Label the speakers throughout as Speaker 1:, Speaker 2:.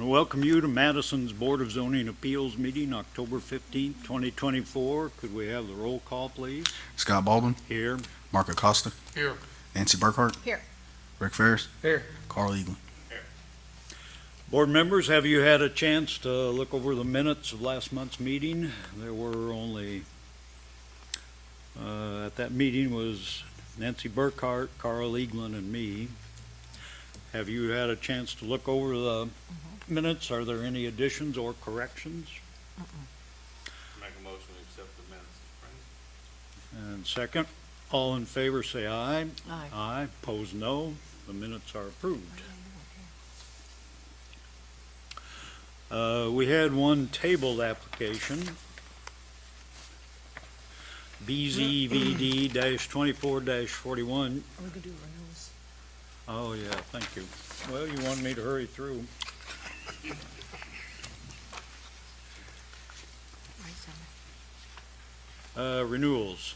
Speaker 1: welcome you to Madison's Board of Zoning Appeals meeting, October 15th, 2024. Could we have the roll call, please?
Speaker 2: Scott Baldwin.
Speaker 1: Here.
Speaker 2: Mark Acosta.
Speaker 3: Here.
Speaker 2: Nancy Burkhart.
Speaker 4: Here.
Speaker 2: Rick Ferris.
Speaker 3: Here.
Speaker 2: Carl Eaglin.
Speaker 1: Board members, have you had a chance to look over the minutes of last month's meeting? There were only, at that meeting was Nancy Burkhart, Carl Eaglin, and me. Have you had a chance to look over the minutes? Are there any additions or corrections?
Speaker 3: Make a motion to accept the minutes.
Speaker 1: And second, all in favor say aye.
Speaker 4: Aye.
Speaker 1: Aye. Pose no. The minutes are approved. We had one tabled application, BZVD-24-41.
Speaker 4: Are we gonna do renewals?
Speaker 1: Oh, yeah, thank you. Well, you wanted me to hurry through. Renewals.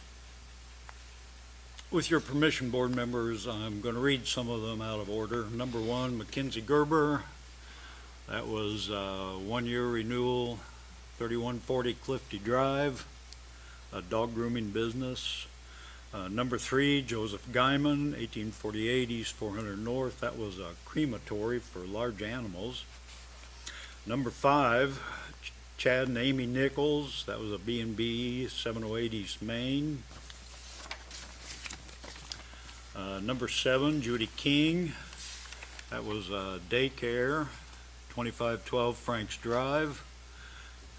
Speaker 1: With your permission, board members, I'm going to read some of them out of order. Number one, Mackenzie Gerber. That was a one-year renewal, 3140 Clifty Drive, a dog grooming business. Number three, Joseph Guyman, 1848 East 400 North. That was a crematory for large animals. Number five, Chad and Amy Nichols. That was a B&B, 708 East Main. Number seven, Judy King. That was a daycare, 2512 Franks Drive.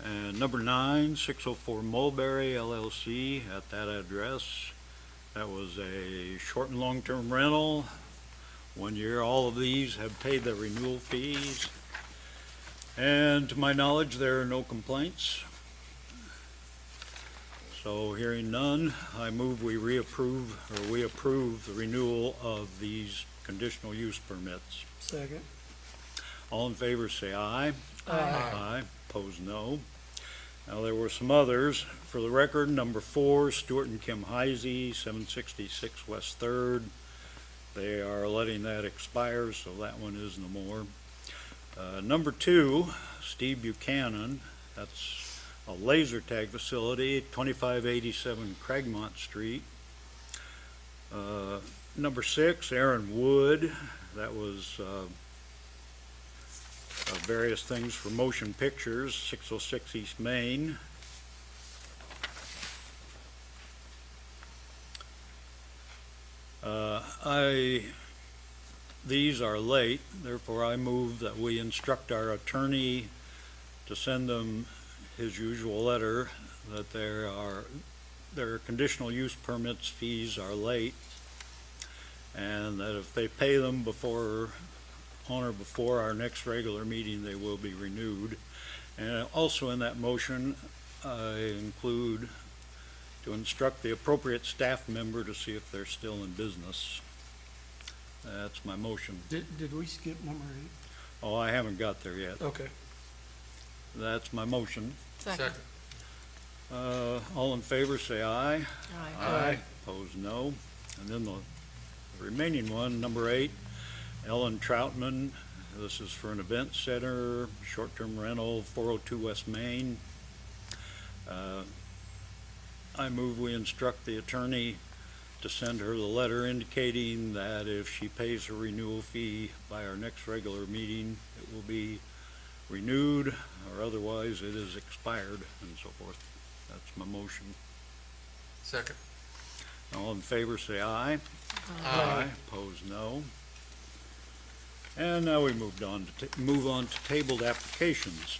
Speaker 1: And number nine, 604 Mulberry LLC at that address. That was a short and long-term rental. 1 year. All of these have paid their renewal fees. And to my knowledge, there are no complaints. So hearing none, I move we approve the renewal of these conditional use permits.
Speaker 3: Second.
Speaker 1: All in favor say aye.
Speaker 3: Aye.
Speaker 1: Aye. Opposed, no. Now, there were some others. For the record, number four, Stuart and Kim Heisey, 766 West 3rd. They are letting that expire, so that one is no more. Number two, Steve Buchanan. That's a laser tag facility, 2587 Craigmont Street. Number six, Aaron Wood. That was various things for motion pictures, 606 East Main. These are late, therefore I move that we instruct our attorney to send them his usual letter that their conditional use permits fees are late, and that if they pay them on or before our next regular meeting, they will be renewed. And also in that motion, I include to instruct the appropriate staff member to see if they're still in business. That's my motion.
Speaker 5: Did we skip number 8?
Speaker 1: Oh, I haven't got there yet.
Speaker 5: Okay.
Speaker 1: That's my motion.
Speaker 4: Second.
Speaker 1: All in favor say aye.
Speaker 4: Aye.
Speaker 1: Opposed, no. And then the remaining one, number 8, Ellen Troutman. This is for an event center, short-term rental, 402 West Main. I move we instruct the attorney to send her the letter indicating that if she pays her renewal fee by our next regular meeting, it will be renewed, or otherwise it is expired, and so forth. That's my motion.
Speaker 3: Second.
Speaker 1: All in favor say aye.
Speaker 3: Aye.
Speaker 1: Opposed, no. And now we move on to tabled applications.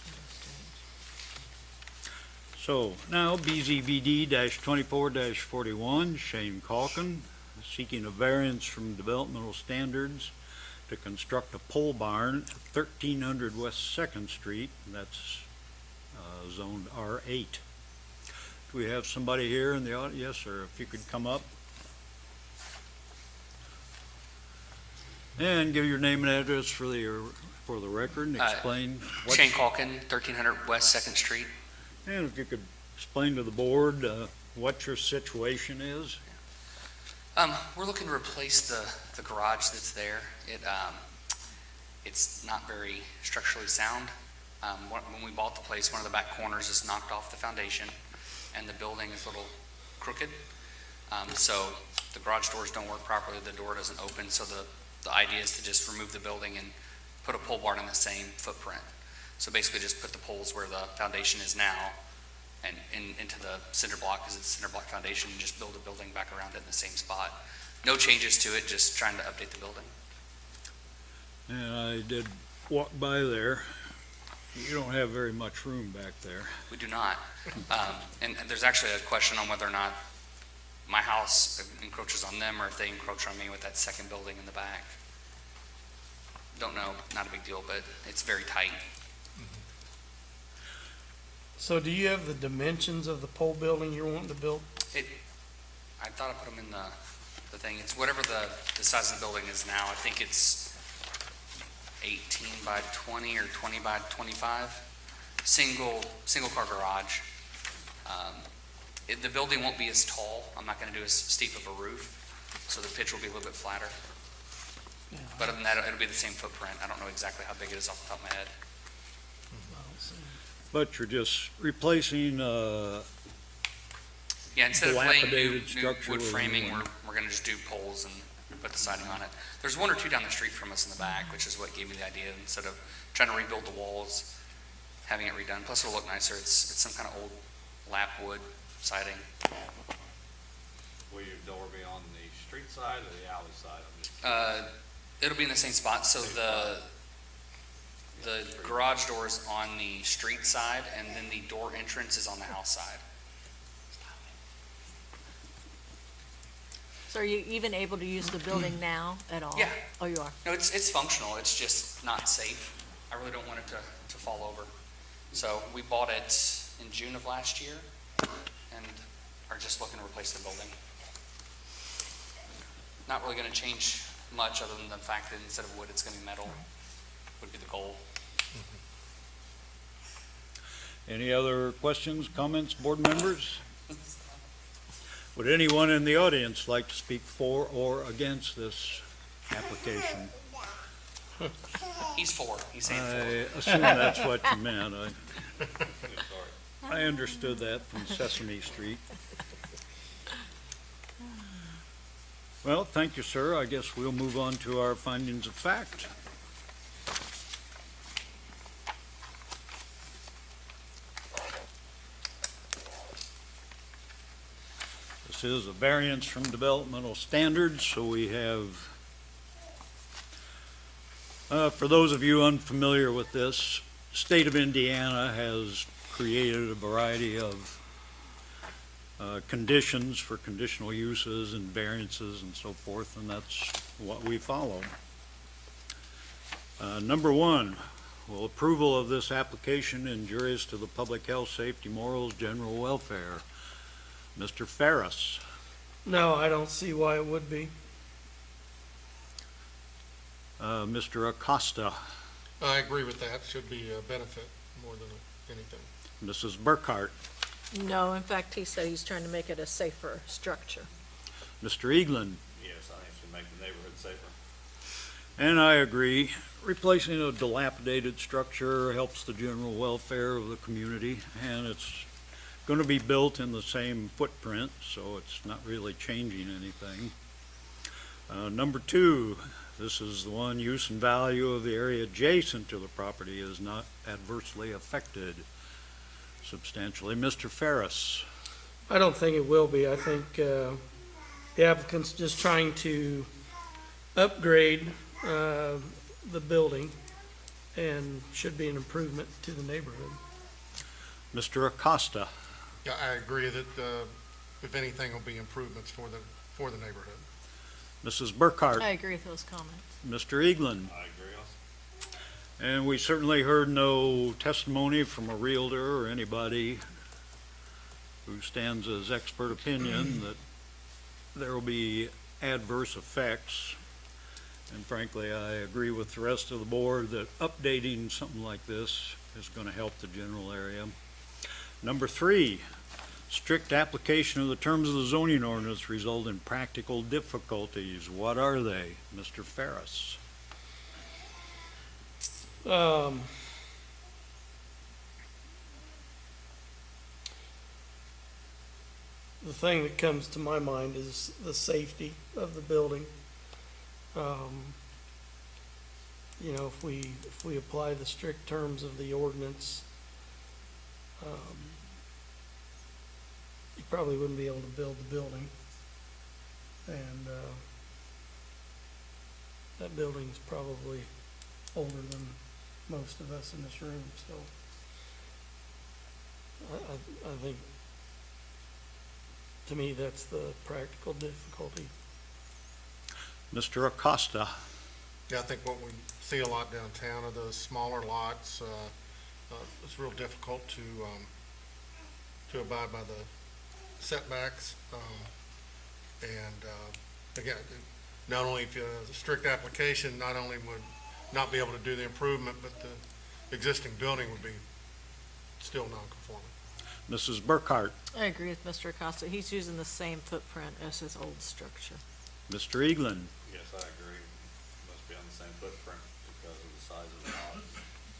Speaker 1: So now BZVD-24-41, Shane Calkin, seeking a variance from developmental standards to construct a pole barn at 1300 West 2nd Street. That's zoned R8. Do we have somebody here in the audience? Yes, sir. If you could come up. And give your name and address for the record and explain.
Speaker 6: Shane Calkin, 1300 West 2nd Street.
Speaker 1: And if you could explain to the board what your situation is.
Speaker 6: We're looking to replace the garage that's there. It's not very structurally sound. When we bought the place, one of the back corners is knocked off the foundation, and the building is a little crooked. So the garage doors don't work properly, the door doesn't open, so the idea is to just remove the building and put a pole barn in the same footprint. So basically just put the poles where the foundation is now and into the cinder block, because it's a cinder block foundation, and just build a building back around it in the same spot. No changes to it, just trying to update the building.
Speaker 1: And I did walk by there. You don't have very much room back there.
Speaker 6: We do not. And there's actually a question on whether or not my house encroaches on them or if they encroach on me with that second building in the back. Don't know, not a big deal, but it's very tight.
Speaker 5: So do you have the dimensions of the pole building you're wanting to build?
Speaker 6: I thought I put them in the thing. It's whatever the size of the building is now. I think it's 18 by 20 or 20 by 25. Single car garage. The building won't be as tall. I'm not going to do as steep of a roof, so the pitch will be a little bit flatter.
Speaker 5: Yeah.
Speaker 6: But other than that, it'll be the same footprint. I don't know exactly how big it is off the top of my head.
Speaker 1: But you're just replacing,
Speaker 6: Yeah, instead of laying new
Speaker 1: Dilapidated structure
Speaker 6: wood
Speaker 1: with
Speaker 6: framing,
Speaker 1: new one.
Speaker 6: we're gonna just do poles and put the siding on it. There's one or two down the street from us in the back, which is what gave me the idea, instead of trying to rebuild the walls, having it redone. Plus it'll look nicer. It's some kind of old lap wood siding.
Speaker 3: Will your door be on the street side or the alley side? I'm just
Speaker 6: It'll be in the same spot, so the garage door is on the street side, and then the door entrance is on the house side.
Speaker 4: So are you even able to use the building now at all?
Speaker 6: Yeah.
Speaker 4: Oh, you are?
Speaker 6: No, it's functional, it's just not safe. I really don't want it to fall over. So we bought it in June of last year and are just looking to replace the building. Not really gonna change much other than the fact that instead of wood, it's gonna be metal, would be the goal.
Speaker 1: any other questions, comments, board members? Would anyone in the audience like to speak for or against this application?
Speaker 6: He's for, he's saying
Speaker 1: I
Speaker 6: for.
Speaker 1: assume that's what you meant. I understood that from Sesame Street. Well, thank you, sir. I guess we'll move on to our findings of fact. This is a variance from developmental standards, so we have, for those of you unfamiliar with this, the state of Indiana has created a variety of conditions for conditional uses and variances and so forth, and that's what we follow. Number one, will approval of this application injurious to the public health, safety, morals, general welfare? Mr. Ferris.
Speaker 5: No, I don't see why it would be.
Speaker 1: Mr. Acosta.
Speaker 7: I agree with that. Should be a benefit more than anything.
Speaker 1: Mrs. Burkhart.
Speaker 4: No, in fact, he said he's trying to make it a safer structure.
Speaker 1: Mr. Eaglin.
Speaker 3: Yes, I think it should make the neighborhood safer.
Speaker 1: And I agree. Replacing a dilapidated structure helps the general welfare of the community, and it's going to be built in the same footprint, so it's not really changing anything. Number two, this is the one, use and value of the area adjacent to the property is not adversely affected substantially. Mr. Ferris.
Speaker 5: I don't think it will be. I think the applicant's just trying to upgrade the building and should be an improvement to the neighborhood.
Speaker 1: Mr. Acosta.
Speaker 7: Yeah, I agree that if anything, will be improvements for the neighborhood.
Speaker 1: Mrs. Burkhart.
Speaker 4: I agree with those comments.
Speaker 1: Mr. Eaglin.
Speaker 3: I agree also.
Speaker 1: And we certainly heard no testimony from a realtor or anybody who stands as expert opinion that there will be adverse effects. And frankly, I agree with the rest of the board that updating something like this is going to help the general area. Number three, Strict application of the terms of the zoning ordinance result in practical difficulties. What are they, Mr. Ferris?
Speaker 5: The thing that comes to my mind is the safety of the building. You know, if we apply the strict terms of the ordinance, you probably wouldn't be able to build the building. And, that building's probably older than most of us in this room, so I think, to me, that's the practical difficulty.
Speaker 1: Mr. Acosta?
Speaker 7: Yeah, I think what we see a lot downtown are those smaller lots. It's real difficult to abide by the setbacks. Again, not only if you have a strict application, not only would not be able to do the improvement, but the existing building would be still non-conforming.
Speaker 1: Mrs. Burkhart?
Speaker 4: I agree with Mr. Acosta. He's using the same footprint as his old structure.
Speaker 1: Mr. Eaglin?
Speaker 3: Yes, I agree. Must be on the same footprint because of the size of the lot.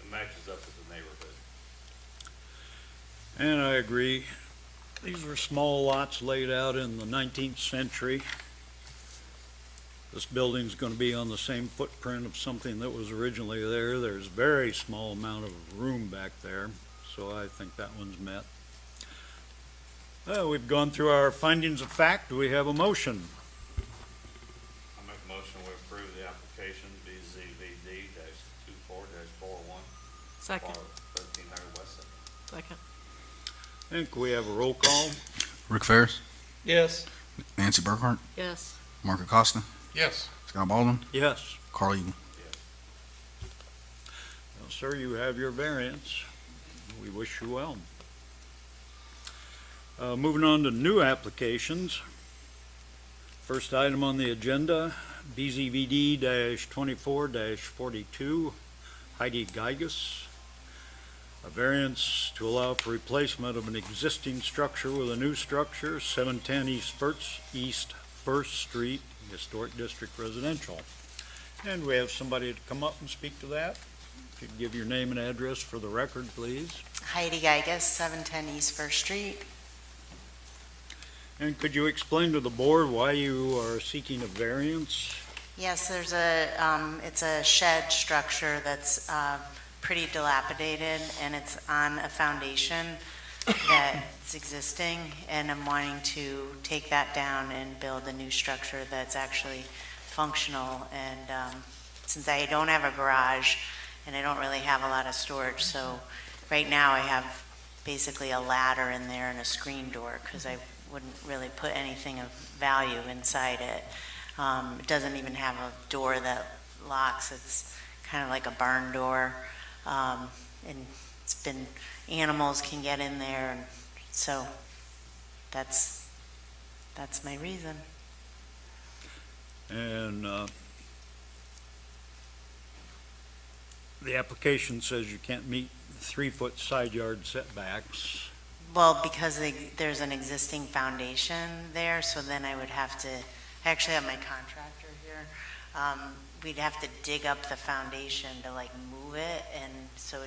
Speaker 3: It matches up with the neighborhood.
Speaker 1: And I agree. These were small lots laid out in the 19th century. This building's going to be on the same footprint of something that was originally there. There's very small amount of room back there, so I think that one's met. We've gone through our findings of fact. Do we have a motion?
Speaker 3: I make a motion we approve the application BZVD-24-41.
Speaker 4: Second.
Speaker 3: 1300 West Second.
Speaker 4: Second.
Speaker 1: I think we have a roll call.
Speaker 2: Rick Ferris,
Speaker 5: Yes.
Speaker 2: Nancy Burkhart,
Speaker 4: Yes.
Speaker 2: Mark Acosta,
Speaker 7: Yes.
Speaker 2: Scott Baldwin,
Speaker 1: Yes.
Speaker 2: Carl Eagle.
Speaker 3: Yes.
Speaker 1: Well, sir, you have your variance. We wish you well. Moving on to new applications. First item on the agenda, BZVD-24-42, Heidi Geigus. A variance to allow for replacement of an existing structure with a new structure, 710 East First Street, Historic District Residential. And we have somebody to come up and speak to that. If you'd give your name and address for the record, please.
Speaker 8: Heidi Geigus, 710 East First Street.
Speaker 1: And could you explain to the board why you are seeking a variance?
Speaker 8: Yes, there's it's a shed structure that's pretty dilapidated, and it's on a foundation that's existing, and I'm wanting to take that down and build a new structure that's actually functional. And since I don't have a garage, and I don't really have a lot of storage, so right now I have basically a ladder in there and a screen door, because I wouldn't really put anything of value inside it. It doesn't even have a door that locks. It's kind of like a barn door. And it's been, animals can get in there, and so that's my reason.
Speaker 1: And the application says you can't meet 3-foot side yard setbacks.
Speaker 8: Well, because there's an existing foundation there, so then I would have to, I actually have my contractor here. We'd have to dig up the foundation to like move it, and so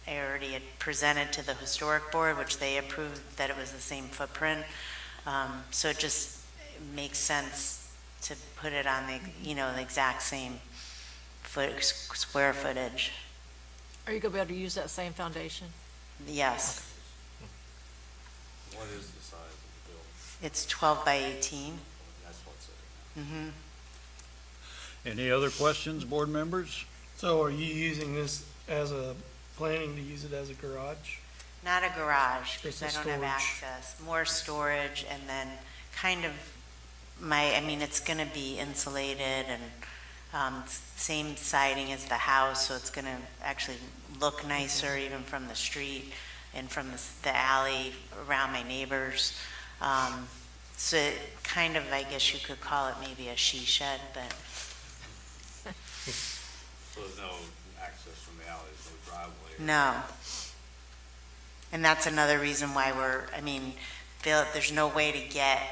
Speaker 8: I already had presented to the historic board, which they approved that it was the same footprint. So it just makes sense to put it on the, the exact same square footage.
Speaker 4: Are you going to be able to use that same foundation?
Speaker 8: Yes,
Speaker 3: What is the size of the building?
Speaker 8: it's 12 by 18.
Speaker 3: That's what's it.
Speaker 8: Mm-hmm.
Speaker 1: Any other questions, board members?
Speaker 5: So are you using this planning to use it as a garage?
Speaker 8: Not a garage, because
Speaker 5: Just
Speaker 8: I
Speaker 5: a
Speaker 8: don't have
Speaker 5: storage.
Speaker 8: access. More storage, and then kind of it's gonna be insulated, and same siding as the house, so it's gonna actually look nicer even from the street and from the alley around my neighbors. So it kind of, I guess you could call it maybe a she shed, but
Speaker 3: So there's no access from the alley, there's no driveway?
Speaker 8: no. And that's another reason why build, there's no way to get,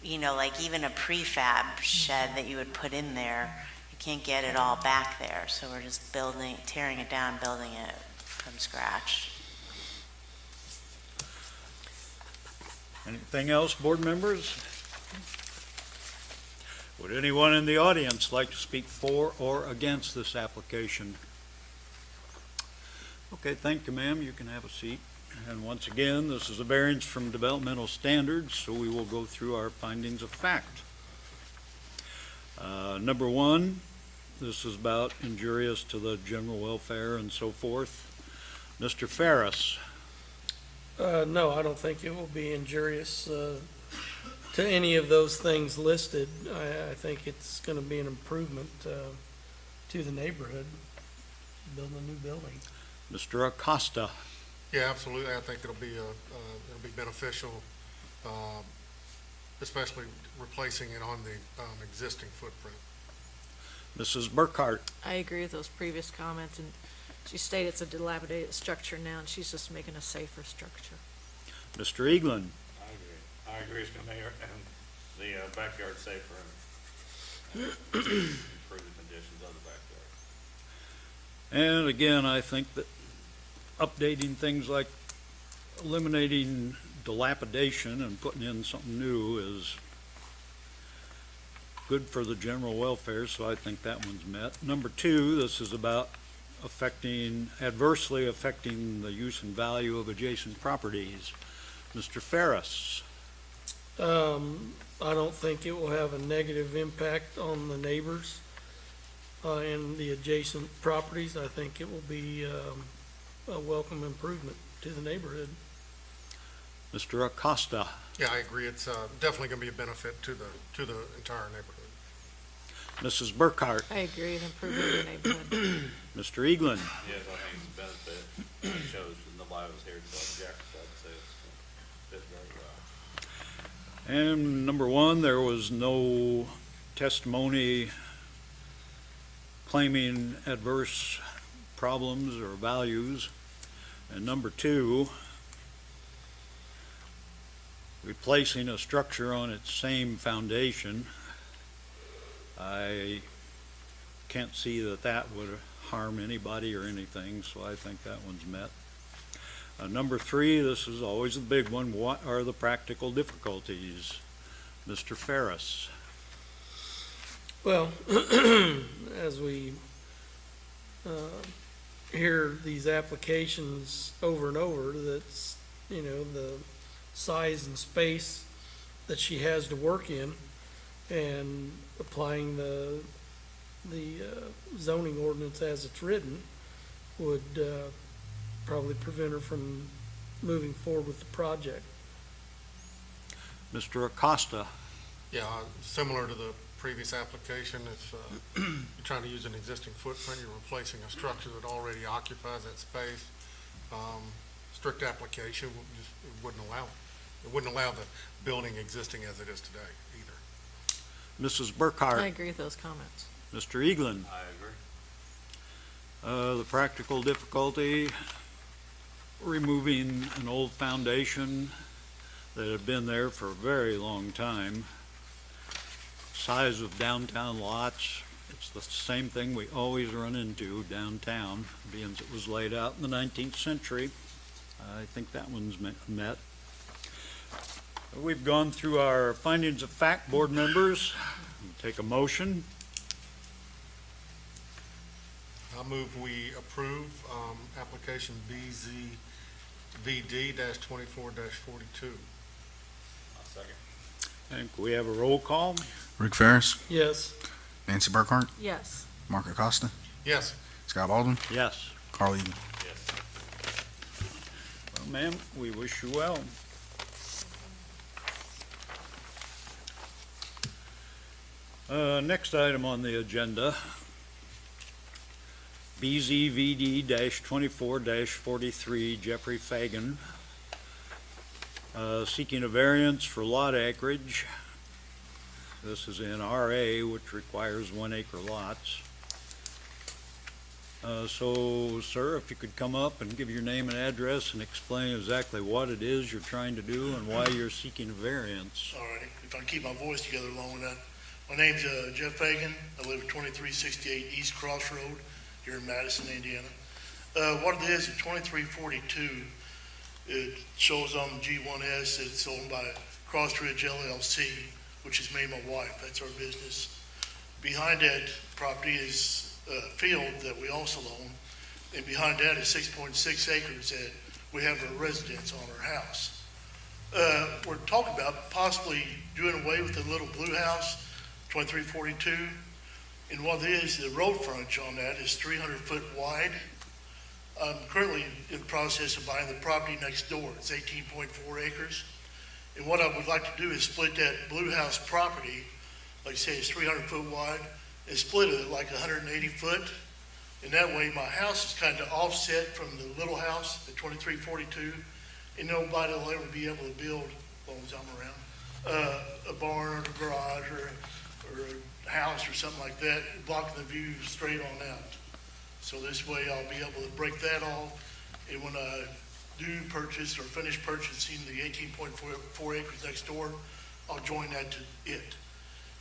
Speaker 8: like even a prefab shed that you would put in there, you can't get it all back there, so we're just tearing it down, building it from scratch.
Speaker 1: Anything else, board members? Would anyone in the audience like to speak for or against this application? Okay, thank you, ma'am. You can have a seat. And once again, this is a variance from developmental standards, so we will go through our findings of fact. Number one, this is about injurious to the general welfare and so forth. Mr. Ferris.
Speaker 5: No, I don't think it will be injurious to any of those things listed. I think it's going to be an improvement to the neighborhood, building a new building.
Speaker 1: Mr. Acosta.
Speaker 7: Yeah, absolutely. I think it'll be beneficial, especially replacing it on the existing footprint.
Speaker 1: Mrs. Burkhart.
Speaker 4: I agree with those previous comments, and she stated it's a dilapidated structure now, and she's just making a safer structure.
Speaker 1: Mr. Eaglin.
Speaker 3: I agree, Mr. Mayor, and the backyard safer and improve the conditions of the backyard.
Speaker 1: And again, I think that updating things like eliminating dilapidation and putting in something new is good for the general welfare, so I think that one's met. Number two, this is about adversely affecting the use and value of adjacent properties. Mr. Ferris.
Speaker 5: I don't think it will have a negative impact on the neighbors and the adjacent properties. I think it will be a welcome improvement to the neighborhood.
Speaker 1: Mr. Acosta.
Speaker 7: Yeah, I agree. It's definitely going to be a benefit to the entire neighborhood.
Speaker 1: Mrs. Burkhart.
Speaker 4: I agree, an improvement in the neighborhood.
Speaker 1: Mr. Eaglin.
Speaker 3: Yes, I think it's a benefit. It shows that nobody was here to object, so I'd say it's fit very well.
Speaker 1: And number one, there was no testimony claiming adverse problems or values. And number two, replacing a structure on its same foundation, I can't see that that would harm anybody or anything, so I think that one's met. Number three, this is always the big one. What are the practical difficulties? Mr. Ferris.
Speaker 5: Well, as we hear these applications over and over, that's, the size and space that she has to work in, and applying the zoning ordinance as it's written would probably prevent her from moving forward with the project.
Speaker 1: Mr. Acosta.
Speaker 7: Yeah, similar to the previous application, it's, you're trying to use an existing footprint, you're replacing a structure that already occupies that space. Strict application it wouldn't allow the building existing as it is today either.
Speaker 1: Mrs. Burkhart.
Speaker 4: I agree with those comments.
Speaker 1: Mr. Eaglin.
Speaker 3: I agree.
Speaker 1: The practical difficulty, removing an old foundation that had been there for a very long time. Size of downtown lots, it's the same thing we always run into downtown, being as it was laid out in the 19th century. I think that one's met. We've gone through our findings of fact, board members. Take a motion.
Speaker 7: I move we approve application BZVD-24-42.
Speaker 3: I'll second.
Speaker 1: And can we have a roll call?
Speaker 2: Rick Ferris,
Speaker 5: Yes.
Speaker 2: Nancy Burkhart,
Speaker 4: Yes.
Speaker 2: Mark Acosta,
Speaker 7: Yes,
Speaker 2: Scott Baldwin,
Speaker 1: Yes.
Speaker 2: Carl Eagle.
Speaker 3: Yes.
Speaker 1: Well, ma'am, we wish you well. Next item on the agenda, BZVD-24-43, Jeffrey Fagan, seeking a variance for lot acreage. This is in RA, which requires 1 acre lots. So, sir, if you could come up and give your name and address and explain exactly what it is you're trying to do and why you're seeking a variance.
Speaker 9: All right, if I can keep my voice together long enough. My name's Jeff Fagan. I live at 2368 East Cross Road here in Madison, Indiana. What it is, at 2342, it shows on G1S that it's owned by Crossridge LLC, which is me and my wife. That's our business. Behind that property is a field that we also own, and behind that is 6.6 acres that we have a residence on our house. We're talking about possibly doing away with the little blue house, 2342, and what it is, the road frontage on that is 300 foot wide. I'm currently in the process of buying the property next door. It's 18.4 acres. And what I would like to do is split that blue house property, like I say, it's 300 foot wide, and split it like 180 foot. And that way my house is kind of offset from the little house at 2342, and nobody will ever be able to build, as long as I'm around, a barn or a garage or a house or something like that, blocking the view straight on out. So this way I'll be able to break that off, and when I do purchase or finish purchasing the 18.4 acres next door, I'll join that to it.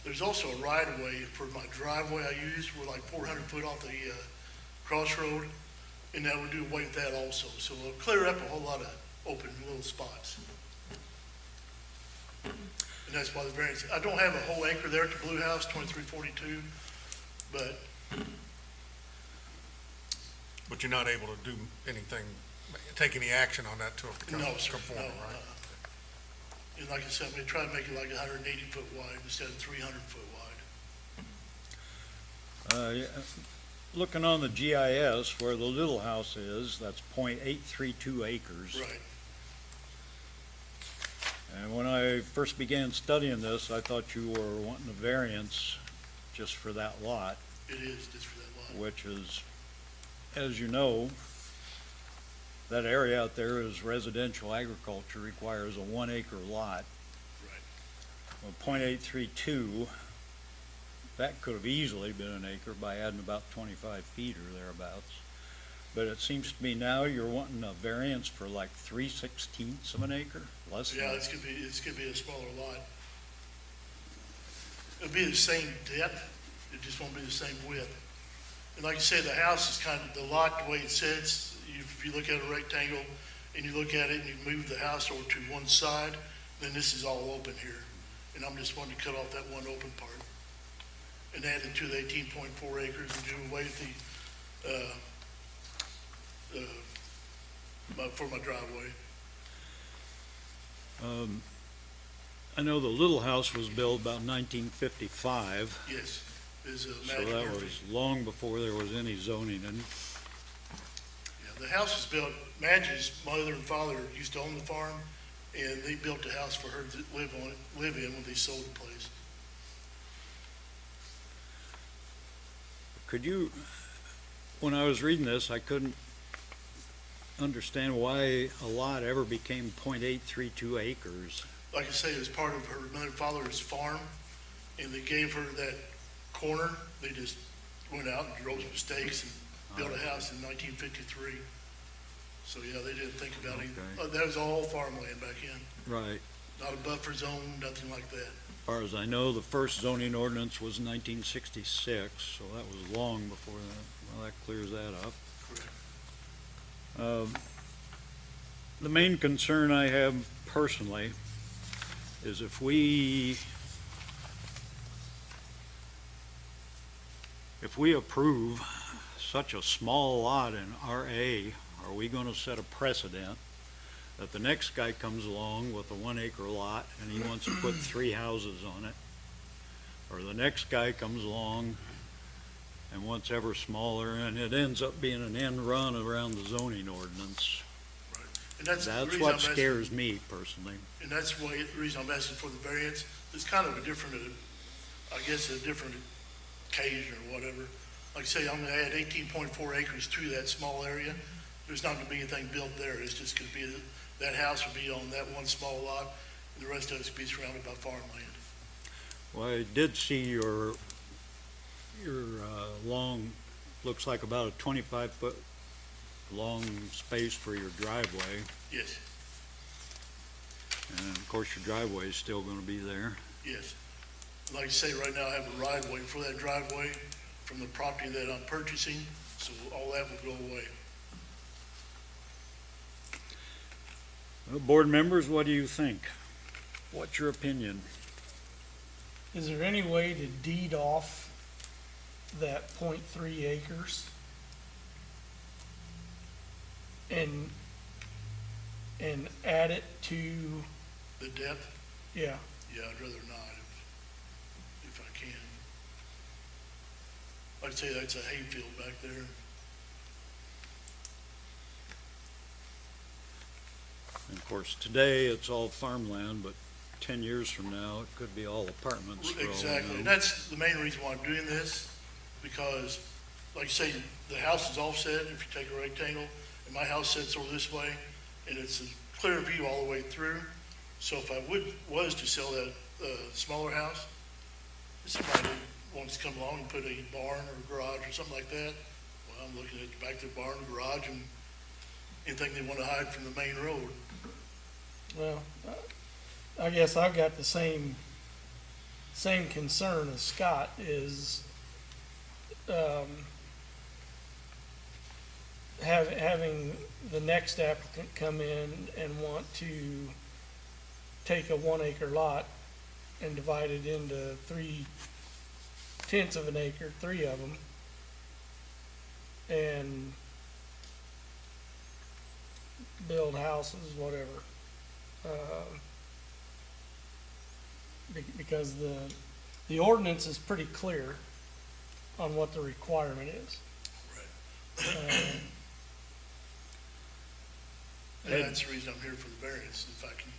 Speaker 9: There's also a right-of-way for my driveway I use. We're like 400 foot off the crossroad, and that would do away with that also. So it'll clear up a whole lot of open little spots. And that's why the variance, I don't have a whole acre there at the blue house, 2342, but
Speaker 7: But you're not able to do anything, take any action on that to become
Speaker 9: no, sir, no.
Speaker 7: conforming, right?
Speaker 9: And like I said, I'm gonna try to make it like 180 foot wide instead of 300 foot wide.
Speaker 1: Yeah, looking on the GIS where the little house is, that's .832 acres.
Speaker 9: Right.
Speaker 1: And when I first began studying this, I thought you were wanting a variance just for that lot,
Speaker 9: It is just for that lot.
Speaker 1: which is, as you know, that area out there is residential agriculture, requires a 1 acre lot.
Speaker 9: Right.
Speaker 1: Well, .832, that could have easily been an acre by adding about 25 feet or thereabouts. But it seems to me now you're wanting a variance for like 3/16 of an acre, less than
Speaker 9: Yeah,
Speaker 1: that.
Speaker 9: it's gonna be a smaller lot. It'll be the same depth, it just won't be the same width. And like I said, the house is kind of, the lot, the way it sits, if you look at a rectangle and you look at it and you move the house over to one side, then this is all open here. And I'm just wanting to cut off that one open part and add it to the 18.4 acres and do away with for my driveway.
Speaker 1: I know the little house was built about 1955,
Speaker 9: Yes, is a
Speaker 1: so
Speaker 9: Magic
Speaker 1: that
Speaker 9: Murphy.
Speaker 1: was long before there was any zoning. And
Speaker 9: Yeah, the house was built, Madge's mother and father used to own the farm, and they built the house for her to live in when they sold the place.
Speaker 1: could you, when I was reading this, I couldn't understand why a lot ever became .832 acres.
Speaker 9: Like I say, it was part of her mother and father's farm, and they gave her that corner. They just went out and drove some stakes and built a house in 1953. So, yeah, they didn't think about it.
Speaker 1: Okay.
Speaker 9: That was all farmland back in,
Speaker 1: Right.
Speaker 9: not a buffer zone, nothing like that.
Speaker 1: As far as I know, the first zoning ordinance was 1966, so that was long before that. Well, that clears that up.
Speaker 9: Correct.
Speaker 1: The main concern I have personally is if we approve such a small lot in RA, are we gonna set a precedent that the next guy comes along with a 1 acre lot and he wants to put 3 houses on it? Or the next guy comes along and wants ever smaller, and it ends up being an end run around the zoning ordinance.
Speaker 9: And that's the
Speaker 1: That's
Speaker 9: reason
Speaker 1: what
Speaker 9: I'm asking-
Speaker 1: scares me personally.
Speaker 9: And that's why, the reason I'm asking for the variance. It's kind of a different, I guess, a different occasion or whatever. Like I say, I'm gonna add 18.4 acres to that small area. There's not gonna be anything built there. It's just gonna be, that house will be on that one small lot, and the rest of it's be surrounded by farmland.
Speaker 1: Well, I did see your long looks like about a 25-foot long space for your driveway.
Speaker 9: Yes,
Speaker 1: And of course, your driveway is still gonna be there.
Speaker 9: yes. Like I say, right now I have a right-of-way for that driveway from the property that I'm purchasing, so all that will go away.
Speaker 1: Well, board members, what do you think? What's your opinion?
Speaker 5: Is there any way to deed off that 0.3 acres? And add it to,
Speaker 9: The depth,
Speaker 5: yeah,
Speaker 9: yeah, I'd rather not if I can. Like I say, that's a hayfield back there.
Speaker 1: And of course, today, it's all farmland, but 10 years from now, it could be all apartments for all we
Speaker 9: Exactly,
Speaker 1: know.
Speaker 9: and that's the main reason why I'm doing this, because, like you say, the house is offset, if you take a rectangle, and my house sits over this way, and it's a clear view all the way through, so if I was to sell that, smaller house, if somebody wants to come along and put a barn or garage or something like that, well, I'm looking at the back of the barn, garage, and anything they want to hide from the main road.
Speaker 5: well, I guess I've got the same concern as Scott is, having the next applicant come in and want to take a 1 acre lot and divide it into 3/10 of an acre, 3 of them, and build houses, whatever. Because the ordinance is pretty clear on what the requirement is.
Speaker 9: And that's the reason I'm here for the variance, if I can,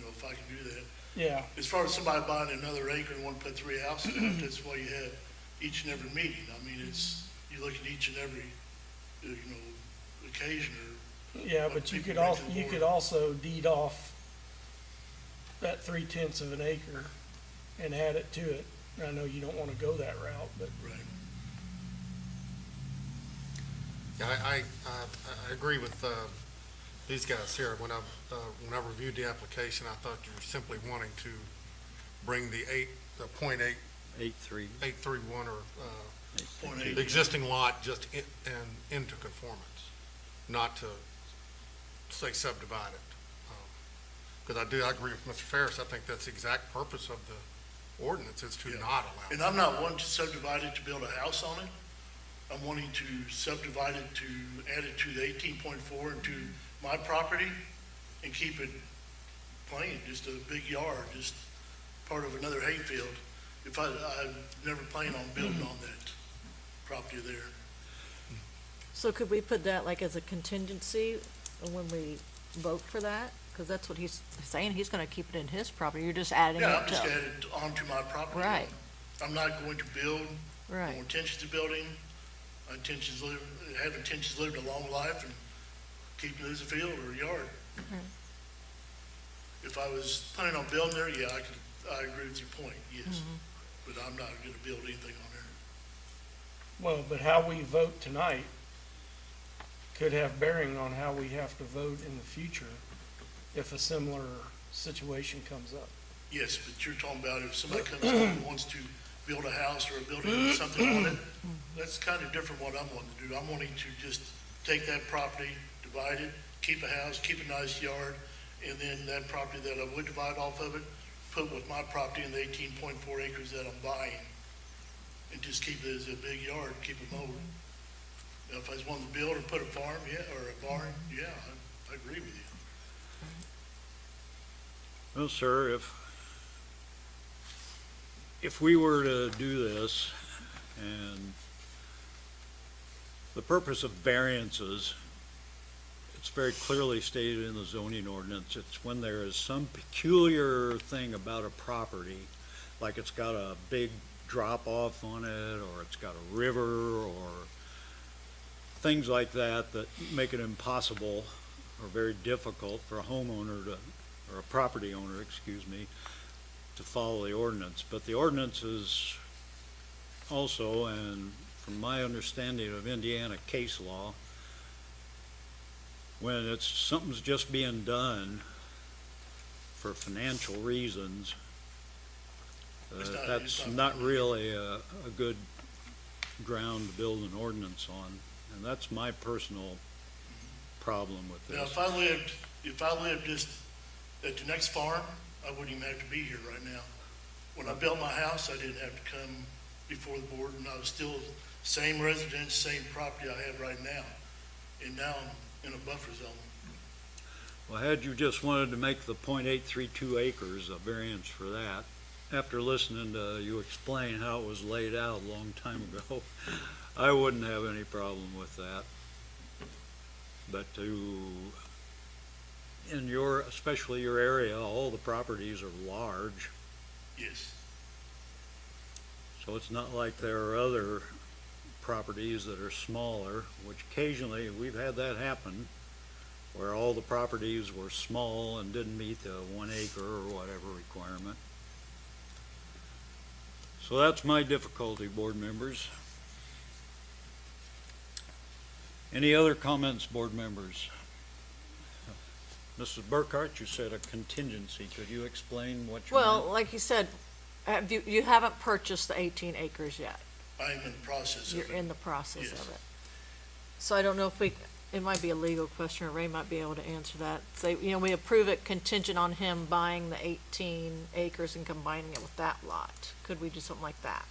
Speaker 9: if I can do that.
Speaker 5: Yeah,
Speaker 9: As far as somebody buying another acre and want to put 3 houses in it, that's why you have each and every meeting. I mean, you look at each and every, occasion or.
Speaker 5: yeah,
Speaker 9: what
Speaker 5: but you
Speaker 9: people
Speaker 5: could
Speaker 9: bring to the
Speaker 5: you
Speaker 9: board.
Speaker 5: could also deed off that 3/10 of an acre and add it to it. I know you don't want to go that route, but
Speaker 9: Right.
Speaker 7: Yeah, I agree with, these guys here. When I reviewed the application, I thought you were simply wanting to bring the 0.8
Speaker 1: 8-3.
Speaker 7: 831 or,
Speaker 9: 0.8.
Speaker 7: the existing lot just into conformance, not to say subdivide it. Because I agree with Mr. Ferris. I think that's the exact purpose of the ordinance, is to
Speaker 9: Yeah.
Speaker 7: not allow.
Speaker 9: And I'm not wanting to subdivide it to build a house on it. I'm wanting to subdivide it to add it to the 18.4 into my property and keep it plain, just a big yard, just part of another hayfield. I never plan on building on that property there.
Speaker 4: So could we put that like as a contingency when we vote for that? Because that's what he's saying, he's gonna keep it in his property, you're just adding
Speaker 9: Yeah, I'm
Speaker 4: it
Speaker 9: just
Speaker 4: to,
Speaker 9: adding it onto my property.
Speaker 4: Right.
Speaker 9: I'm not going to build, no
Speaker 4: right,
Speaker 9: intentions of building. My have intentions lived a long life and keeping it as a field or a yard.
Speaker 4: Mhm.
Speaker 9: If I was planning on building there, yeah, I agree with your point, yes.
Speaker 4: Mhm.
Speaker 9: But I'm not gonna build anything on there.
Speaker 5: well, but how we vote tonight could have bearing on how we have to vote in the future if a similar situation comes up.
Speaker 9: Yes, but you're talking about if somebody comes along and wants to build a house or a building with something on it, that's kind of different what I'm wanting to do. I'm wanting to just take that property, divide it, keep a house, keep a nice yard, and then that property that I would divide off of it, put with my property in the 18.4 acres that I'm buying, and just keep it as a big yard, keep it mowed. Now, if I was wanting to build or put a farm, yeah, or a barn, yeah, I agree with you.
Speaker 1: Well, sir, if we were to do this, and the purpose of variances, it's very clearly stated in the zoning ordinance, it's when there is some peculiar thing about a property, like it's got a big drop off on it, or it's got a river, or things like that that make it impossible or very difficult for a homeowner to, or a property owner, excuse me, to follow the ordinance. But the ordinance is also, and from from my understanding of Indiana case law, when it's, something's just being done for financial reasons, that's not really a good ground to build an ordinance on, and that's my personal problem with
Speaker 9: Now,
Speaker 1: this.
Speaker 9: if I lived just at the next farm, I wouldn't even have to be here right now. When I built my house, I didn't have to come before the board, and I was still same residence, same property I have right now. And now I'm in a buffer zone.
Speaker 1: Well, had you just wanted to make the .832 acres a variance for that, after listening to you explain how it was laid out a long time ago, I wouldn't have any problem with that. But in your, especially your area, all the properties are large,
Speaker 9: Yes.
Speaker 1: so it's not like there are other properties that are smaller, which occasionally, we've had that happen, where all the properties were small and didn't meet the 1 acre or whatever requirement. So that's my difficulty, board members. Any other comments, board members? Mrs. Burkhart, you said a contingency. Could you explain what you
Speaker 4: Well,
Speaker 1: meant?
Speaker 4: like you said, you haven't purchased the 18 acres yet.
Speaker 9: I am in the process
Speaker 4: You're
Speaker 9: of it.
Speaker 4: in the process
Speaker 9: Yes.
Speaker 4: of it. So I don't know if it might be a legal question, or Ray might be able to answer that. Say, we approve it contingent on him buying the 18 acres and combining it with that lot. Could we do something like that?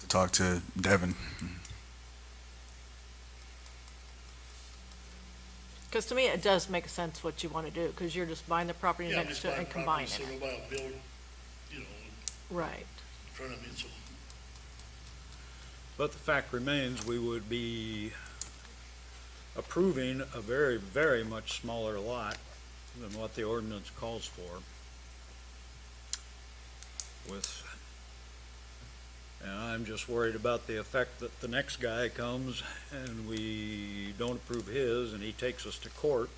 Speaker 2: To talk to Devin.
Speaker 4: Because to me, it does make sense what you want to do, because you're just buying the property
Speaker 9: Yeah, I'm
Speaker 4: next
Speaker 9: just
Speaker 4: to it
Speaker 9: buying
Speaker 4: and
Speaker 9: property
Speaker 4: combining
Speaker 9: so
Speaker 4: it.
Speaker 9: nobody will build, in
Speaker 4: Right.
Speaker 9: front of me, so.
Speaker 1: But the fact remains, we would be approving a very, very much smaller lot than what the ordinance calls for. And I'm just worried about the effect that the next guy comes and we don't approve his and he takes us to court.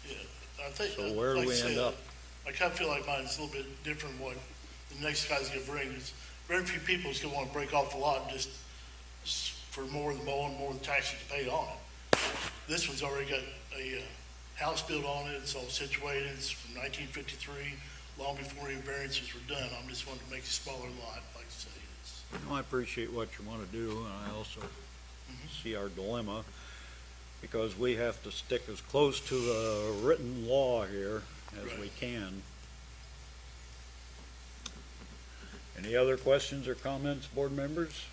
Speaker 9: Yeah, I think.
Speaker 1: So where do
Speaker 9: like I
Speaker 1: we end
Speaker 9: said,
Speaker 1: up?
Speaker 9: I kind of feel like mine's a little bit different what the next guy's gonna bring. There's very few people is gonna wanna break off the lot just for more of the mowing, more of the taxes to pay on it. This one's already got a, house built on it, it's all situated, it's from 1953, long before any variances were done. I'm just wanting to make a smaller lot, like I say. It's,
Speaker 1: I appreciate what you want to do, and I also see our dilemma, because we have to stick as close to the written law here as we
Speaker 9: Right.
Speaker 1: can. Any other questions or comments, board members?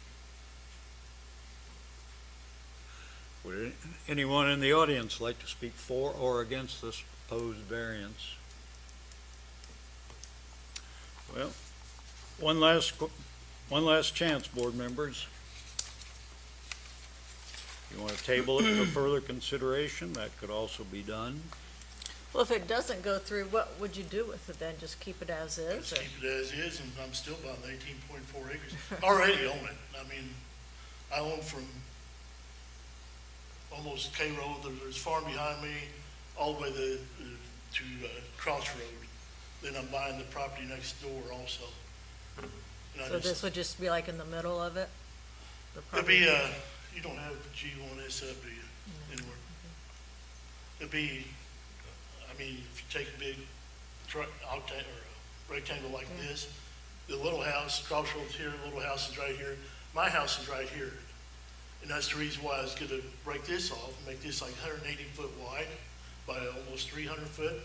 Speaker 1: Would anyone in the audience like to speak for or against this proposed variance? Well, one last chance, board members. You want to table it for further consideration? That could also be done.
Speaker 4: Well, if it doesn't go through, what would you do with it then? Just keep it as is?
Speaker 9: Just
Speaker 4: or-
Speaker 9: keep it as is, and I'm still buying 18.4 acres. I already own it. I mean, I own from almost K Road, there's a farm behind me, all the way to Crossroad. Then I'm buying the property next door also. And I
Speaker 4: So
Speaker 9: just-
Speaker 4: this would just be like in the middle of it? The
Speaker 9: It'd be,
Speaker 4: property?
Speaker 9: you don't have G1S up, do you, anywhere? It'd be, I mean, if you take a big rectangle like this, the little house, Crossroads here, the little house is right here, my house is right here. And that's the reason why I was gonna break this off and make this like 180 foot wide by almost 300 foot.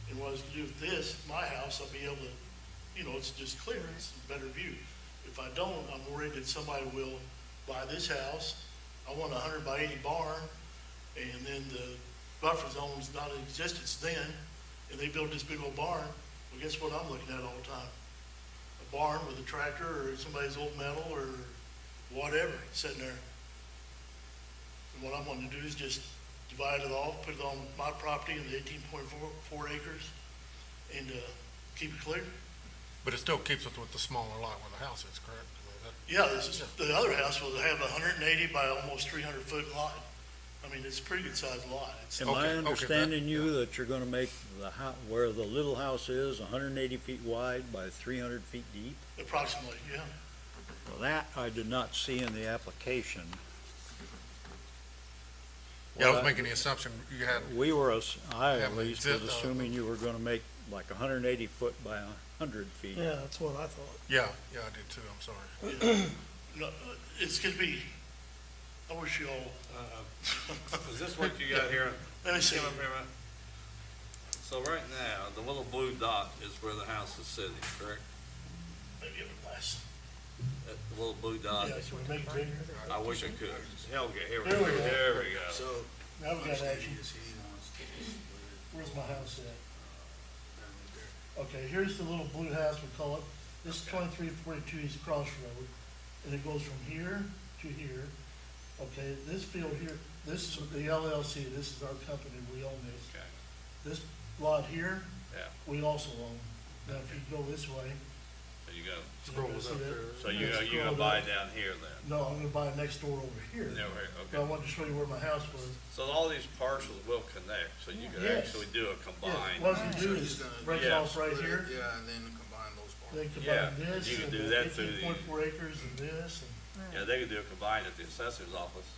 Speaker 9: And what I was gonna do with this, my house, I'll be able to, it's just clear, it's a better view. If I don't, I'm worried that somebody will buy this house. I want a 100 by 80 barn, and then the buffer zone's not in existence then, and they build this big old barn. Well, guess what I'm looking at all the time? A barn with a tractor or somebody's old metal or whatever sitting there. And what I'm wanting to do is just divide it off, put it on my property in the 18.4 acres, and keep it clear.
Speaker 7: But it still keeps us with the smaller lot where the house is, correct? I mean, that-
Speaker 9: Yeah, the other house will have a 180 by almost 300 foot lot. I mean, it's a pretty good sized lot. It's,
Speaker 1: Am
Speaker 7: Okay,
Speaker 1: I
Speaker 7: okay,
Speaker 1: understanding you that you're gonna make the where the little house is 180 feet wide by 300 feet deep?
Speaker 9: approximately, yeah.
Speaker 1: Well, that I did not see in the application.
Speaker 7: Yeah, I
Speaker 1: What
Speaker 7: was making the assumption you had,
Speaker 1: We were, I
Speaker 7: Yeah,
Speaker 1: at
Speaker 7: but
Speaker 1: least was
Speaker 7: zip,
Speaker 1: assuming you were gonna make like 180 foot by 100 feet.
Speaker 5: Yeah, that's what I thought.
Speaker 7: yeah, I did too, I'm sorry.
Speaker 9: No, it's gonna be, I wish you all,
Speaker 3: Is this what you got here?
Speaker 9: let me see.
Speaker 3: Come up here, man. So right now, the little blue dot is where the house is sitting, correct?
Speaker 9: Maybe have a glass.
Speaker 3: That little blue dot,
Speaker 9: Yeah, can we make it bigger?
Speaker 3: I wish I could. Helga, here we
Speaker 9: There
Speaker 3: go,
Speaker 9: we go.
Speaker 3: there we go.
Speaker 9: Now we got action. Where's my house at? Okay, here's the little blue house, we call it. This is 2342 East Cross Road, and it goes from here to here. Okay, this field here, this is the LLC, this is our company, we own this.
Speaker 3: Okay.
Speaker 9: This lot here,
Speaker 3: Yeah.
Speaker 9: we also own. Now, if you go this way,
Speaker 3: There you go.
Speaker 7: Scroll
Speaker 9: you
Speaker 7: it
Speaker 9: see
Speaker 7: up
Speaker 9: that?
Speaker 7: there.
Speaker 3: So you're
Speaker 9: Scroll
Speaker 3: gonna buy
Speaker 9: down.
Speaker 3: down here then?
Speaker 9: No, I'm gonna buy next door over here.
Speaker 3: No, right,
Speaker 9: But I
Speaker 3: okay.
Speaker 9: wanted to show you where my house was.
Speaker 3: So all these parcels will connect, so you can
Speaker 9: Yes.
Speaker 3: actually do a
Speaker 9: Yeah,
Speaker 3: combined.
Speaker 9: what you do is break it off right here,
Speaker 2: Yeah, and then combine those parts.
Speaker 9: then
Speaker 3: Yeah,
Speaker 9: combine this
Speaker 3: you can
Speaker 9: and
Speaker 3: do
Speaker 9: the
Speaker 3: that through the-
Speaker 9: 18.4 acres and this, and,
Speaker 3: Yeah, they could do a combined at the assessor's office,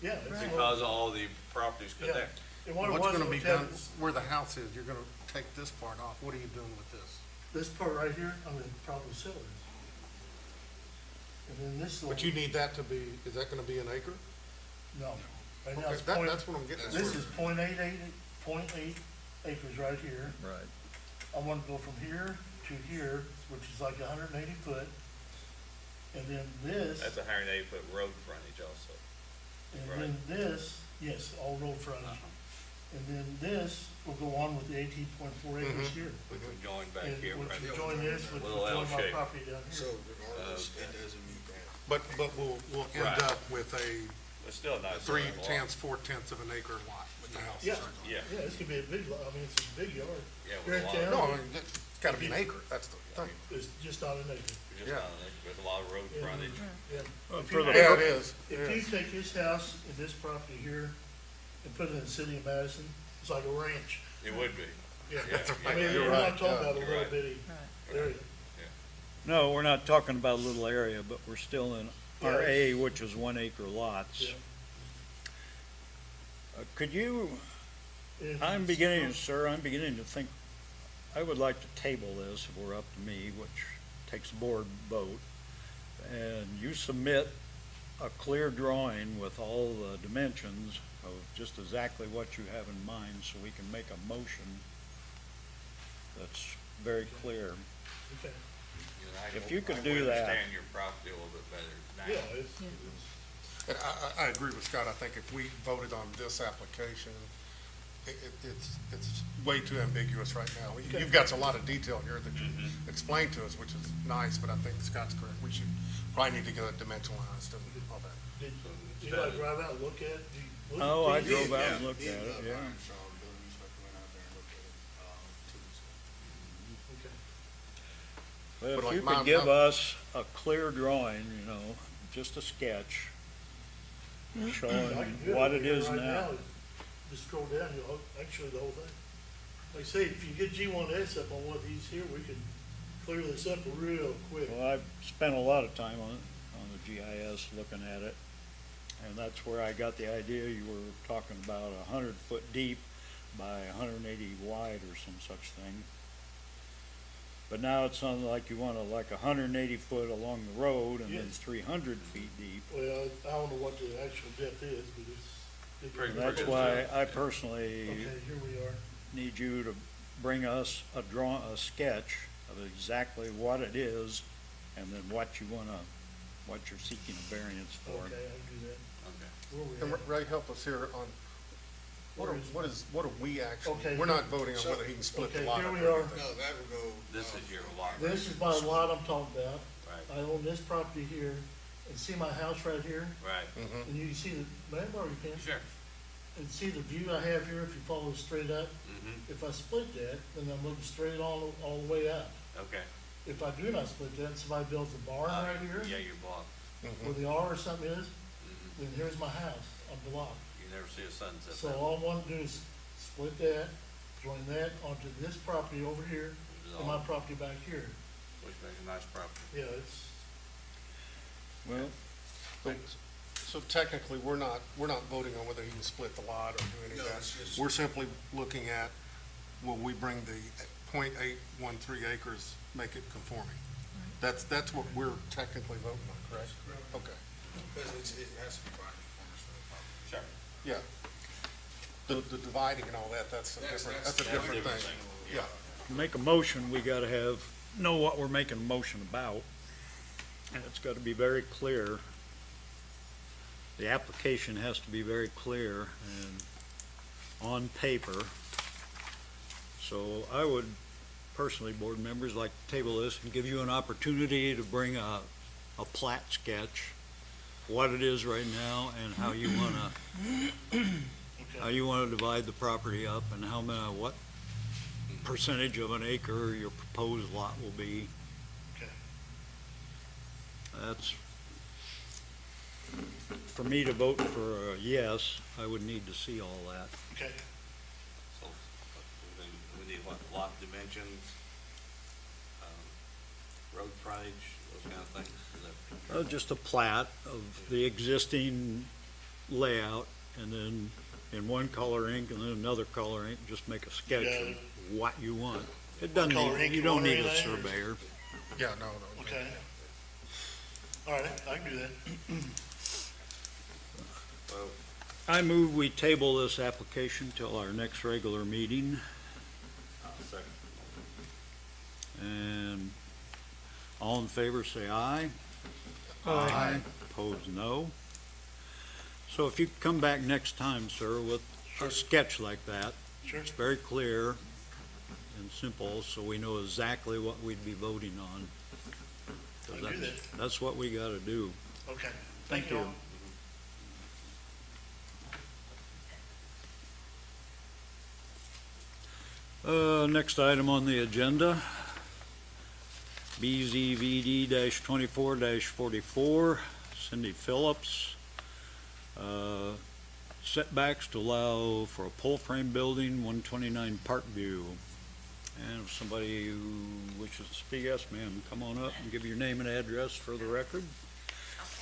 Speaker 9: yeah. it's what-
Speaker 3: because all the properties
Speaker 9: Yeah.
Speaker 3: connect.
Speaker 9: And what it
Speaker 7: What's
Speaker 9: was,
Speaker 7: gonna
Speaker 9: it
Speaker 7: be
Speaker 9: was
Speaker 7: done,
Speaker 9: had
Speaker 7: where the house is, you're gonna take this part off, what are you doing with this?
Speaker 9: this part right here, I'm gonna probably sell it. And then this
Speaker 7: But
Speaker 9: little,
Speaker 7: you need that to be, is that gonna be an acre?
Speaker 9: no. Right now
Speaker 7: Okay,
Speaker 9: it's point,
Speaker 7: that's what I'm getting at.
Speaker 9: this is .88 acres right here.
Speaker 1: Right.
Speaker 9: I want to go from here to here, which is like 180 foot. And then this,
Speaker 3: That's a 180-foot road frontage also.
Speaker 9: and then this, yes, all road frontage. And then this will go on with the 18.4 acres here.
Speaker 3: Which would join back
Speaker 9: And
Speaker 3: here,
Speaker 9: which
Speaker 3: right?
Speaker 9: would join this, which
Speaker 3: Little
Speaker 9: would
Speaker 3: L
Speaker 9: join my
Speaker 3: shape.
Speaker 9: property down here.
Speaker 2: regardless, it doesn't meet that.
Speaker 7: But we'll end
Speaker 3: Right.
Speaker 7: up with a
Speaker 3: It's still a nice.
Speaker 7: 3/10, 4/10 of an acre lot with the house.
Speaker 9: Yeah,
Speaker 3: Yeah,
Speaker 9: yeah, it's gonna be a big lot, I mean, it's a big yard.
Speaker 3: yeah,
Speaker 9: Here
Speaker 3: with
Speaker 9: in
Speaker 3: a lot of,
Speaker 9: town,
Speaker 7: No, I mean, it's gotta be an acre, that's the thing.
Speaker 9: it's just not an acre.
Speaker 3: just
Speaker 7: yeah.
Speaker 3: not a- with a lot of road
Speaker 9: Yeah.
Speaker 3: frontage.
Speaker 9: Yeah. If
Speaker 1: For
Speaker 9: you-
Speaker 1: the-
Speaker 7: Yeah, it is.
Speaker 9: If you take this house and this property here and put it in the city of Madison, it's like a ranch.
Speaker 3: It would be.
Speaker 9: Yeah,
Speaker 3: Yeah,
Speaker 9: I mean,
Speaker 7: you're
Speaker 9: we're
Speaker 7: right,
Speaker 9: not talking
Speaker 7: yeah.
Speaker 9: about a
Speaker 3: You're
Speaker 9: little
Speaker 3: right.
Speaker 9: bitty area.
Speaker 1: No, we're not talking about a little area, but we're still in
Speaker 9: Yeah.
Speaker 1: RA, which is 1 acre lots.
Speaker 9: Yeah.
Speaker 1: Could you,
Speaker 9: And
Speaker 1: I'm beginning to think, I would like to table this if we're up to me, which takes a board vote. And you submit a clear drawing with all the dimensions of just exactly what you have in mind, so we can make a motion that's very clear.
Speaker 9: Okay.
Speaker 1: If you could
Speaker 3: I
Speaker 1: do
Speaker 3: would
Speaker 1: that.
Speaker 3: understand your property a little bit better now.
Speaker 9: Yeah, it's,
Speaker 7: And I agree with Scott, I think if we voted on this application, it's way too ambiguous right now. You've got a lot of detail here that you explained to us, which is nice, but I think Scott's correct. We should probably need to get it dimensionalized and all that.
Speaker 9: did you like drive out and look at it? Did you look at
Speaker 1: Oh, I
Speaker 9: these?
Speaker 1: drove out and looked at it, yeah.
Speaker 2: Building inspector went out there and looked at it, too, so.
Speaker 9: Okay.
Speaker 1: But
Speaker 7: But
Speaker 1: if
Speaker 7: like
Speaker 1: you
Speaker 7: mine-
Speaker 1: could give us a clear drawing, just a sketch,
Speaker 9: I
Speaker 1: showing
Speaker 9: can do
Speaker 1: what
Speaker 9: over
Speaker 1: it
Speaker 9: here
Speaker 1: is
Speaker 9: right
Speaker 1: now.
Speaker 9: Just scroll down, I can show you the whole thing. Like I say, if you get G1S up on one of these here, we can clear this up real quick.
Speaker 1: Well, I've spent a lot of time on the GIS looking at it, and that's where I got the idea you were talking about 100 foot deep by 180 wide or some such thing. But now it sounds like you want like 180 foot along the road and then
Speaker 9: Yes.
Speaker 1: 300 feet deep.
Speaker 9: Well, I don't know what the actual depth is, but it's.
Speaker 3: Pretty
Speaker 1: And that's
Speaker 3: good.
Speaker 1: why I personally
Speaker 9: Okay, here we are.
Speaker 1: need you to bring us a sketch of exactly what it is, and then what you're seeking a variance for.
Speaker 9: Okay, I can do that.
Speaker 3: Okay.
Speaker 9: Where we
Speaker 7: And
Speaker 9: at?
Speaker 7: Ray, help us here on, what are we actually,
Speaker 9: Okay,
Speaker 7: we're not
Speaker 9: here-
Speaker 7: voting on whether he can split the
Speaker 9: okay,
Speaker 7: lot
Speaker 9: here
Speaker 7: up
Speaker 9: we
Speaker 7: or
Speaker 9: are.
Speaker 7: anything.
Speaker 2: No, that would go.
Speaker 3: This is your lot.
Speaker 9: This is my lot I'm talking about.
Speaker 3: Right,
Speaker 9: I own this property here, and see my house right here?
Speaker 3: right.
Speaker 9: And you can see the, may I borrow your pen?
Speaker 3: Sure.
Speaker 9: And see the view I have here, if you follow straight up?
Speaker 3: Mm-hmm,
Speaker 9: If I split that, then I'm looking straight all the way up.
Speaker 3: okay.
Speaker 9: If I do not split that, somebody builds a barn right here,
Speaker 3: Yeah, your block.
Speaker 9: where the R or something is,
Speaker 3: Mm-hmm.
Speaker 9: then here's my house, I'm blocked.
Speaker 3: You never see a sunset.
Speaker 9: So all I want to do is split that, join that onto this property over here, and my property back here.
Speaker 3: Which makes a nice property.
Speaker 9: Yeah, it's,
Speaker 1: Well,
Speaker 7: So technically, we're not voting on whether he can split the lot or do any of
Speaker 2: No,
Speaker 7: that.
Speaker 2: it's just-
Speaker 7: We're simply looking at, will we bring the .813 acres, make it conforming? That's what we're technically voting on, correct? Okay,
Speaker 2: Because it has to be by conformance for the public.
Speaker 3: Sure.
Speaker 7: yeah. The dividing and all that, that's a different thing. Yeah,
Speaker 1: make a motion, we gotta know what we're making a motion about. And it's gotta be very clear. The application has to be very clear and on paper. So I would personally, board members, like to table this and give you an opportunity to bring a plat sketch, what it is right now and how you wanna divide the property up and what percentage of an acre your proposed lot will be.
Speaker 9: Okay.
Speaker 1: That's, for me to vote for a yes, I would need to see all that.
Speaker 9: Okay.
Speaker 3: So, we need what, lot dimensions, road frontage, those kind of things? Is that-
Speaker 1: Just a plat of the existing layout, and then in one color ink and then another color ink, just make a sketch of what you want. It doesn't
Speaker 9: Color
Speaker 1: need,
Speaker 9: ink
Speaker 1: you
Speaker 9: you
Speaker 1: don't
Speaker 9: want or
Speaker 1: need a
Speaker 9: anything, or-
Speaker 1: surveyor.
Speaker 7: yeah, no.
Speaker 9: Okay. All right, I can do that.
Speaker 3: Well,
Speaker 1: I move we table this application till our next regular meeting,
Speaker 3: second.
Speaker 1: and all in favor say aye.
Speaker 5: Aye.
Speaker 1: Opposed, no. So if you could come back next time, sir, with a sketch like that,
Speaker 9: Sure.
Speaker 1: it's very clear and simple, so we know exactly what we'd be voting on. 'Cause
Speaker 9: I'll do that.
Speaker 1: That's what we gotta do.
Speaker 9: Okay.
Speaker 1: Thank
Speaker 9: Thank you
Speaker 1: you.
Speaker 9: all.
Speaker 1: Next item on the agenda, BZVD-24-44, Cindy Phillips. Setbacks to allow for a pole frame building, 129 Parkview. And if somebody who wishes to speak, yes, ma'am, come on up and give your name and address for the record.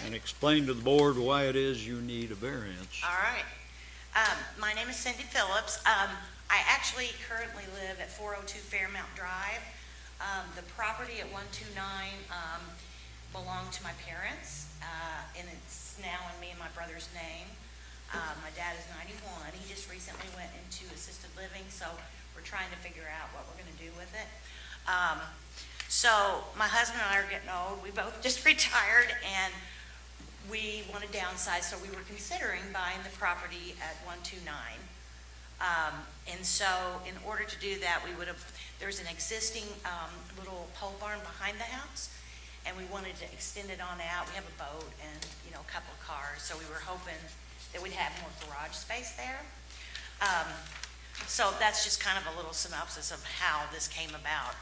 Speaker 1: And explain to the board why it is you need a variance.
Speaker 10: All right. My name is Cindy Phillips. I actually currently live at 402 Fairmount Drive. The property at 129 belonged to my parents, and it's now in me and my brother's name. My dad is 91. He just recently went into assisted living, so we're trying to figure out what we're going to do with it. So my husband and I are getting old. We both just retired, and we want to downsize, so we were considering buying the property at 129. And so in order to do that, there's an existing little pole barn behind the house, and we wanted to extend it on out. We have a boat and, a couple of cars, so we were hoping that we'd have more garage space there. So that's just kind of a little synopsis of how this came about.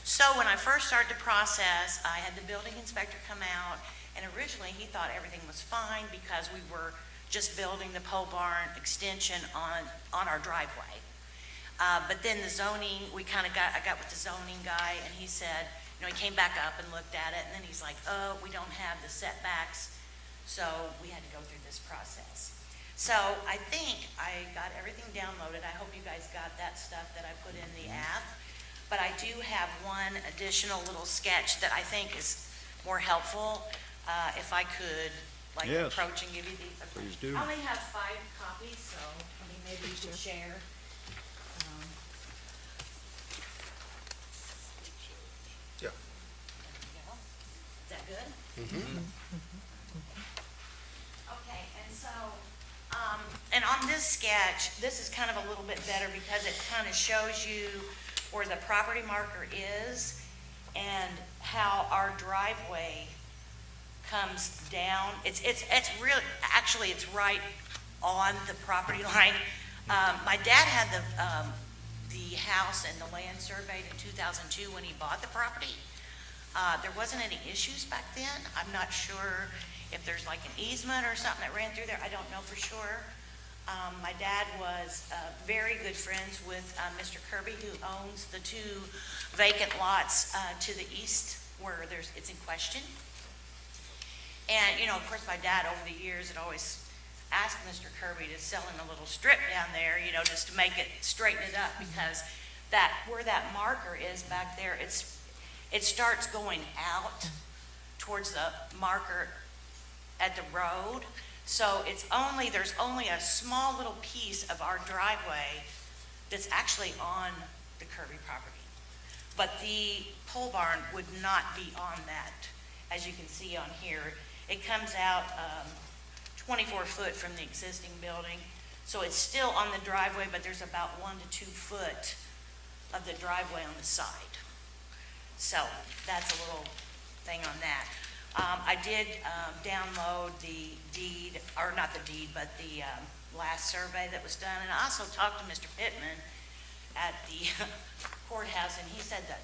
Speaker 10: So when I first started the process, I had the building inspector come out, and originally he thought everything was fine because we were just building the pole barn extension on our driveway. But then the zoning, I got with the zoning guy, and he said, he came back up and looked at it, and then he's like, oh, we don't have the setbacks, so we had to go through this process. So I think I got everything downloaded. I hope you guys got that stuff that I put in the app. But I do have one additional little sketch that I think is more helpful. If I could,
Speaker 1: Yes.
Speaker 10: approach and give you these.
Speaker 1: Please do.
Speaker 10: I only have 5 copies, so, maybe you could share.
Speaker 7: Yeah.
Speaker 10: There you go. Is that good? Okay, and so, and on this sketch, this is kind of a little bit better because it kind of shows you where the property marker is and how our driveway comes down. It's really, actually, it's right on the property line. My dad had the house and the land surveyed in 2002 when he bought the property. There wasn't any issues back then. I'm not sure if there's like an easement or something that ran through there. I don't know for sure. My dad was very good friends with Mr. Kirby, who owns the 2 vacant lots to the east where it's in question. And, you know, of course, my dad over the years had always asked Mr. Kirby to sell him a little strip down there, you know, just to make it, straighten it up, because that, where that marker is back there, it starts going out towards the marker at the road. So there's only a small little piece of our driveway that's actually on the Kirby property. But the pole barn would not be on that, as you can see on here. It comes out 24 foot from the existing building. So it's still on the driveway, but there's about 1 to 2 foot of the driveway on the side. So that's a little thing on that. I did download the deed, or not the deed, but the last survey that was done. And I also talked to Mr. Pittman at the courthouse, and he said that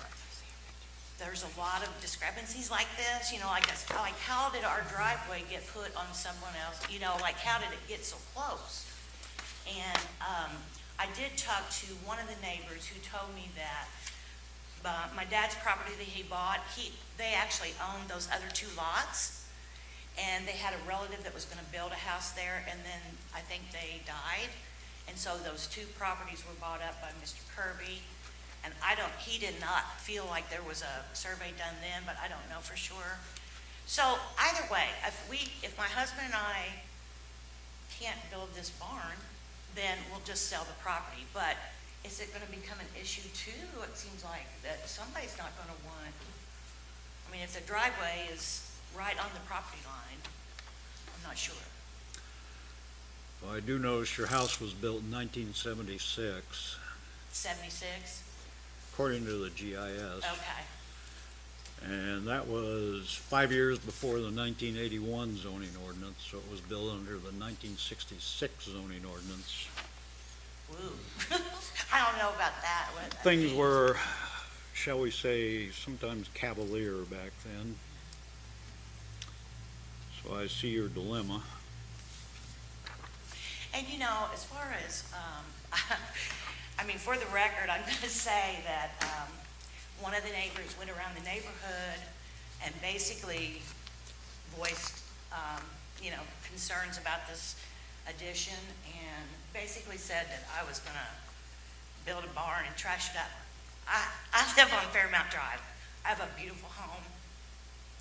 Speaker 10: there's a lot of discrepancies like this, you know, like how did our driveway get put on someone else? You know, like how did it get so close? And I did talk to one of the neighbors who told me that my dad's property that he bought, they actually owned those other 2 lots, and they had a relative that was going to build a house there, and then I think they died, and so those 2 properties were bought up by Mr. Kirby, and he did not feel like there was a survey done then, but I don't know for sure. So either way, if my husband and I can't build this barn, then we'll just sell the property. But is it going to become an issue too? It seems like that somebody's not going to want, I mean, if the driveway is right on the property line, I'm not sure.
Speaker 1: Well, I do notice your house was built in 1976,
Speaker 10: 76?
Speaker 1: according to the GIS.
Speaker 10: Okay.
Speaker 1: And that was 5 years before the 1981 zoning ordinance, so it was built under the 1966 zoning ordinance.
Speaker 10: Woo. I don't know about that. What that
Speaker 1: Things
Speaker 10: means.
Speaker 1: were, shall we say, sometimes cavalier back then. So I see your dilemma.
Speaker 10: And you know, as far as, I mean, for the record, I'm going to say that one of the neighbors went around the neighborhood and basically voiced, you know, concerns about this addition, and basically said that I was going to build a barn and trash it up. I live on Fairmount Drive. I have a beautiful home.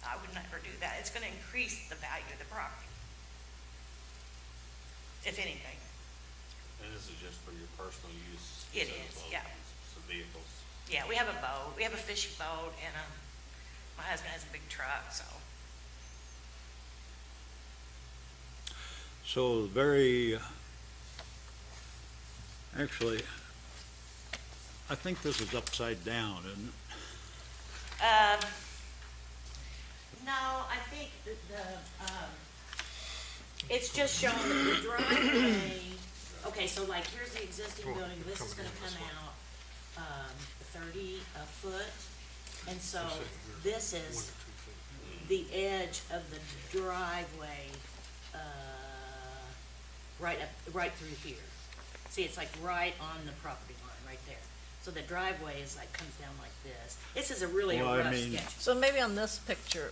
Speaker 10: I would never do that. It's going to increase the value of the property, if anything.
Speaker 3: And this is just for your personal use?
Speaker 10: It
Speaker 3: instead
Speaker 10: is,
Speaker 3: of
Speaker 10: yeah.
Speaker 3: Some vehicles?
Speaker 10: Yeah, we have a boat. We have a fishing boat, and my husband has a big truck, so.
Speaker 1: So actually, I think this is upside down, isn't it?
Speaker 10: No, I think it's just showing that the driveway, okay, so like, here's the existing building, this is gonna come out, 30 a foot, and so this is the edge of the driveway, right through here. See, it's like right on the property line, right there. So the driveway is like, comes down like this. This is a really
Speaker 1: Well, I
Speaker 10: rough
Speaker 1: mean-
Speaker 10: sketch.
Speaker 4: So maybe on this picture,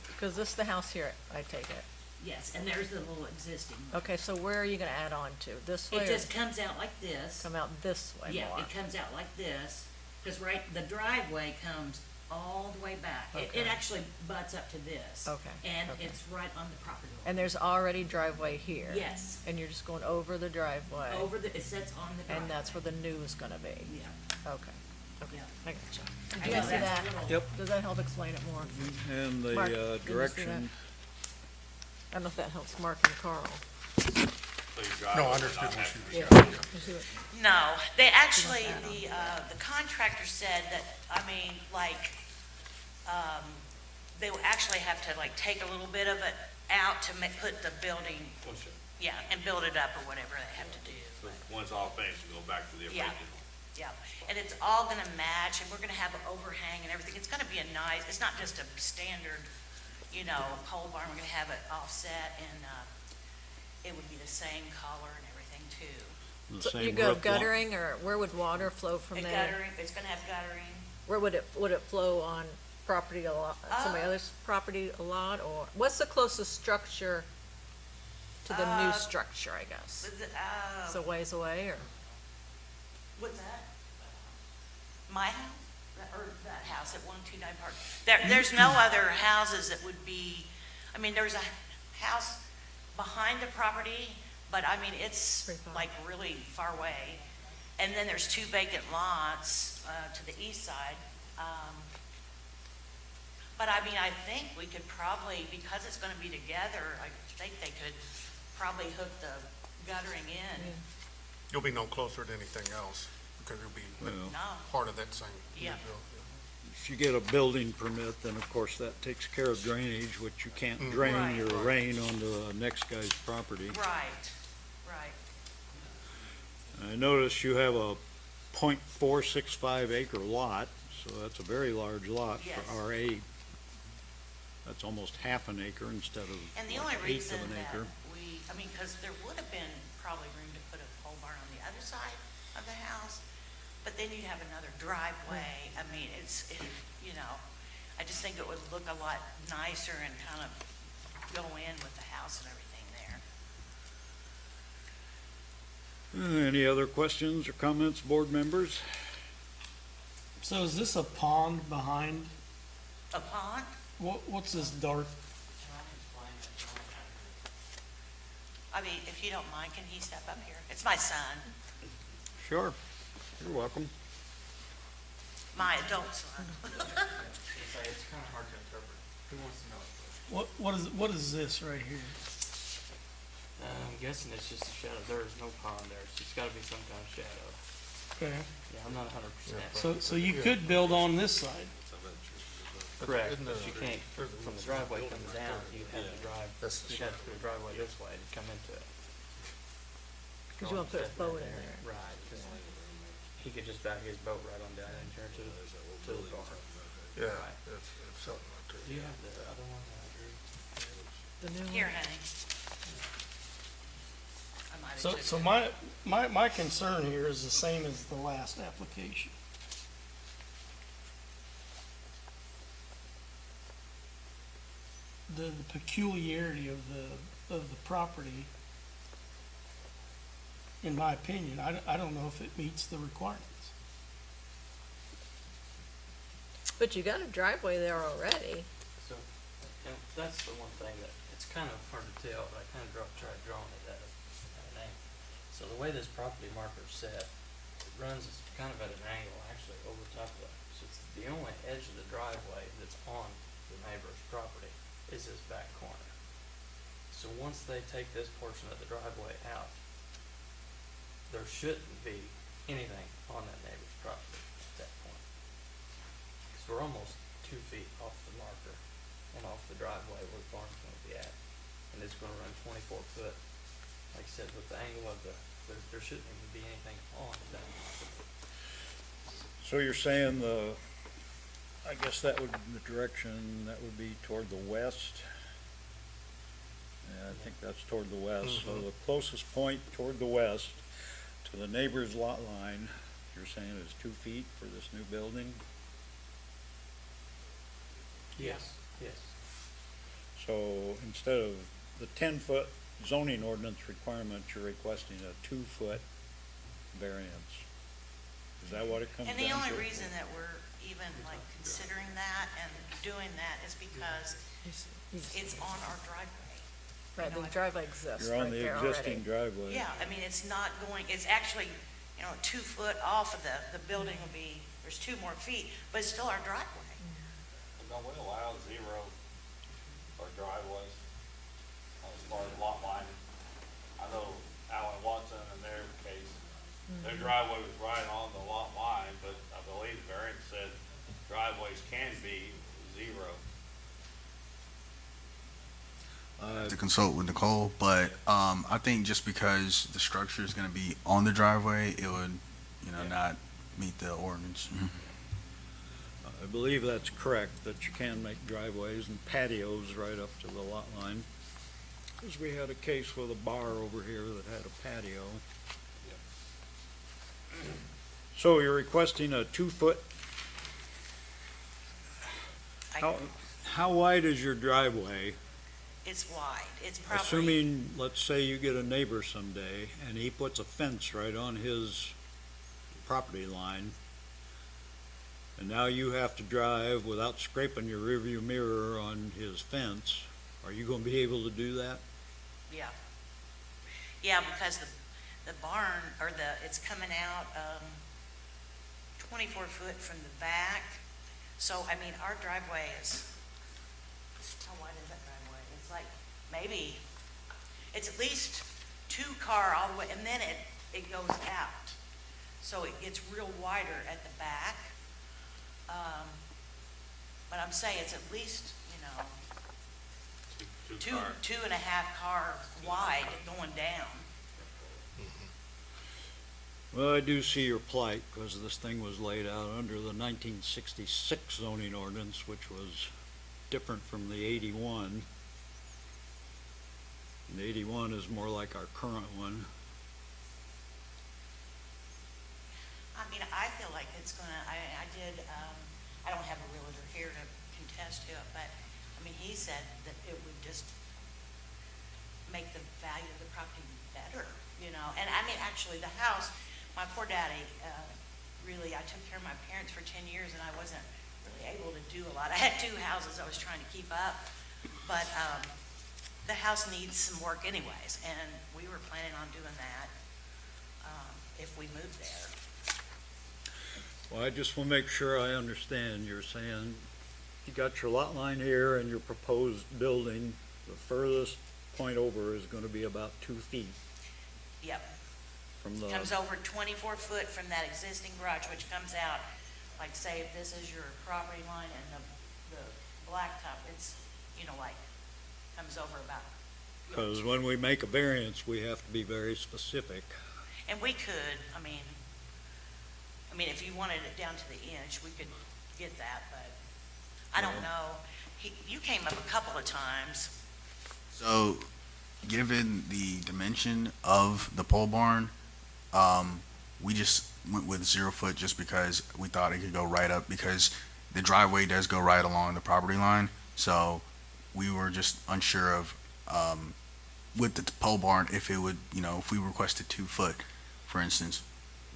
Speaker 4: because this is the house here, I take it.
Speaker 10: Yes, and there's the little existing.
Speaker 4: Okay, so where are you gonna add on to? This way
Speaker 10: It
Speaker 4: or
Speaker 10: just comes out like this.
Speaker 4: come out this way
Speaker 10: Yeah,
Speaker 4: more?
Speaker 10: it comes out like this, because the driveway comes all the way back. It
Speaker 4: Okay.
Speaker 10: actually butts up to this.
Speaker 4: Okay,
Speaker 10: And
Speaker 4: okay.
Speaker 10: it's right on the property line.
Speaker 4: And there's already driveway here?
Speaker 10: Yes.
Speaker 4: And you're just going over the driveway?
Speaker 10: It sits on the driveway.
Speaker 4: And that's where the new is gonna be?
Speaker 10: Yeah,
Speaker 4: Okay, okay,
Speaker 10: yeah.
Speaker 4: I gotcha. Did
Speaker 10: I
Speaker 4: you
Speaker 10: know
Speaker 4: guys see
Speaker 10: that's a
Speaker 4: that?
Speaker 10: little-
Speaker 1: Yep.
Speaker 4: Does that help explain it more?
Speaker 1: And
Speaker 4: Mark,
Speaker 1: the
Speaker 4: did you see
Speaker 1: direction,
Speaker 4: I don't know if that helps Mark and Carl.
Speaker 3: So your driveway
Speaker 7: No, I
Speaker 3: will
Speaker 7: understood
Speaker 3: not
Speaker 7: what
Speaker 3: have
Speaker 7: she
Speaker 3: to
Speaker 7: was
Speaker 3: be-
Speaker 7: saying.
Speaker 4: You see what-
Speaker 10: No, they actually,
Speaker 4: add
Speaker 10: the contractor said that, I mean, like, they will actually have to like take a little bit of it out to put the building,
Speaker 3: Oh, sure.
Speaker 10: yeah, and build it up or whatever they have to do.
Speaker 3: So once all finished, you go back to the
Speaker 10: Yeah.
Speaker 3: original.
Speaker 10: Yeah, and it's all gonna match, and we're gonna have an overhang and everything. It's gonna be a nice, it's not just a standard, you know, pole barn. We're gonna have it offset, and, it would be the same color and everything too.
Speaker 1: the
Speaker 4: So
Speaker 1: same
Speaker 4: you go
Speaker 1: roof line.
Speaker 4: guttering, or where would water flow from
Speaker 10: And
Speaker 4: there?
Speaker 10: guttering, it's gonna have guttering.
Speaker 4: Where would it flow on property a lot, somebody else's property a lot, or what's the closest structure to the new structure, I guess? Is it ways away, or?
Speaker 10: What's that? My house? Or that house at 129 Park? There's no other houses that would be, I mean, there's a house behind the property, but I mean, it's
Speaker 4: Pretty far.
Speaker 10: like really far away. And then there's 2 vacant lots, to the east side. But I mean, I think we could probably, because it's gonna be together, I think they could probably hook the guttering in.
Speaker 7: You'll be no closer to anything else, because you'll be
Speaker 1: Well,
Speaker 10: No,
Speaker 7: part of that same.
Speaker 10: Yeah.
Speaker 7: rebuild,
Speaker 1: if you get a building permit, then of course that takes care of drainage, which you can't drain
Speaker 10: Right.
Speaker 1: your rain onto the next guy's property.
Speaker 10: right, right.
Speaker 1: I notice you have a .465 acre lot, so that's a very large lot
Speaker 10: Yes.
Speaker 1: for RA. That's almost half an acre instead of
Speaker 10: And the
Speaker 1: like
Speaker 10: only
Speaker 1: an eighth
Speaker 10: reason
Speaker 1: of an
Speaker 10: that
Speaker 1: acre.
Speaker 10: I mean, because there would have been probably room to put a pole barn on the other side of the house, but then you'd have another driveway. I mean, you know, I just think it would look a lot nicer and kind of go in with the house and everything there.
Speaker 1: Any other questions or comments, board members?
Speaker 5: So is this a pond behind?
Speaker 10: A pond?
Speaker 5: What's this dark?
Speaker 10: I mean, if you don't mind, can he step up here? It's my son,
Speaker 1: Sure, you're welcome.
Speaker 10: my adult son.
Speaker 2: It's kind of hard to interpret. Who wants to know?
Speaker 5: What is this right here?
Speaker 11: I'm guessing it's just a shadow. There is no pond there. It's just gotta be some kind of shadow.
Speaker 5: Okay,
Speaker 11: Yeah, I'm not 100%.
Speaker 5: so you could build on this side.
Speaker 11: Correct,
Speaker 7: Isn't
Speaker 11: but
Speaker 7: there-
Speaker 11: you can't, from the driveway comes down, you have to drive,
Speaker 7: That's the
Speaker 11: you have to do a driveway this way to come into it.
Speaker 4: Cause you wanna put a boat in there.
Speaker 11: Right. 'Cause he could just back his boat right on down and turn to the bar.
Speaker 7: Yeah,
Speaker 11: Right.
Speaker 7: it's something like that.
Speaker 11: Do you have the other one, Drew?
Speaker 4: The new one?
Speaker 10: Here, honey. I might have
Speaker 5: So,
Speaker 10: took
Speaker 5: so
Speaker 10: it.
Speaker 5: my concern here is the same as the last application. The peculiarity of the property, in my opinion, I don't know if it meets the requirements.
Speaker 4: But you got a driveway there already.
Speaker 11: So, and that's the one thing that, it's kind of hard to tell, but I kind of tried drawing it at an angle. So the way this property marker is set, it runs kind of at an angle actually over top of it. So it's the only edge of the driveway that's on the neighbor's property is this back corner. So once they take this portion of the driveway out, there shouldn't be anything on that neighbor's property at that point. Cause we're almost 2 feet off the marker and off the driveway where the barn's gonna be at. And it's gonna run 24 foot. Like I said, with the angle of there shouldn't even be anything on that.
Speaker 1: So you're saying I guess that would, the direction, that would be toward the west? Yeah, I think that's toward the west. So the closest point toward the west to the neighbor's lot line, you're saying is 2 feet for this new building?
Speaker 11: Yes. Yes.
Speaker 1: So instead of the 10-foot zoning ordinance requirement, you're requesting a 2-foot variance. Is that what it comes down
Speaker 10: And
Speaker 1: to?
Speaker 10: the only reason that we're even like considering that and doing that is because it's on our driveway.
Speaker 4: Right, the driveway exists
Speaker 1: You're on
Speaker 4: right
Speaker 1: the
Speaker 4: there already.
Speaker 1: existing driveway.
Speaker 10: Yeah, I mean, it's not going, it's actually, 2 foot off of the building will be, there's 2 more feet, but it's still our driveway.
Speaker 3: Don't we allow 0 for driveways as far as lot line? I know Alan Watson in their case, their driveway was right on the lot line, but I believe the variance said driveways can be 0.
Speaker 12: To consult with Nicole, but I think just because the structure is going to be on the driveway, it would, not meet the ordinance.
Speaker 1: I believe that's correct, that you can make driveways and patios right up to the lot line. Because we had a case with a bar over here that had a patio. So you're requesting a 2-foot How wide is your driveway?
Speaker 10: it's wide. It's probably,
Speaker 1: Assuming, let's say you get a neighbor someday and he puts a fence right on his property line, and now you have to drive without scraping your rearview mirror on his fence, are you gonna be able to do that?
Speaker 10: yeah. Yeah, because the barn, or it's coming out, 24 foot from the back. So, I mean, our driveway is, how wide is that driveway? It's like, maybe, it's at least 2 car all the way, and then it goes out. So it gets real wider at the back. But I'm saying it's at least,
Speaker 3: Two car.
Speaker 10: 2.5 car wide going down.
Speaker 1: Well, I do see your plight, because this thing was laid out under the 1966 zoning ordinance, which was different from the 81. And the 81 is more like our current one.
Speaker 10: I mean, I feel like it's gonna, I don't have a realtor here to contest to it, but, I mean, he said that it would just make the value of the property better, and I mean, actually, the house, my poor daddy, really, I took care of my parents for 10 years and I wasn't really able to do a lot. I had 2 houses I was trying to keep up, but, the house needs some work anyways, and we were planning on doing that, if we moved there.
Speaker 1: Well, I just want to make sure I understand. You're saying you got your lot line here and your proposed building, the furthest point over is going to be about 2 feet
Speaker 10: Yep.
Speaker 1: from the,
Speaker 10: Comes over 24 foot from that existing garage, which comes out, like, say, if this is your property line and the blacktop, it's, like, comes over about.
Speaker 1: because when we make a variance, we have to be very specific.
Speaker 10: And we could, I mean, if you wanted it down to the inch, we could get that, but I don't know. You came up a couple of times.
Speaker 12: So, given the dimension of the pole barn, we just went with 0 foot just because we thought it could go right up, because the driveway does go right along the property line. So we were just unsure of, with the pole barn, if it would, if we requested 2 foot, for instance,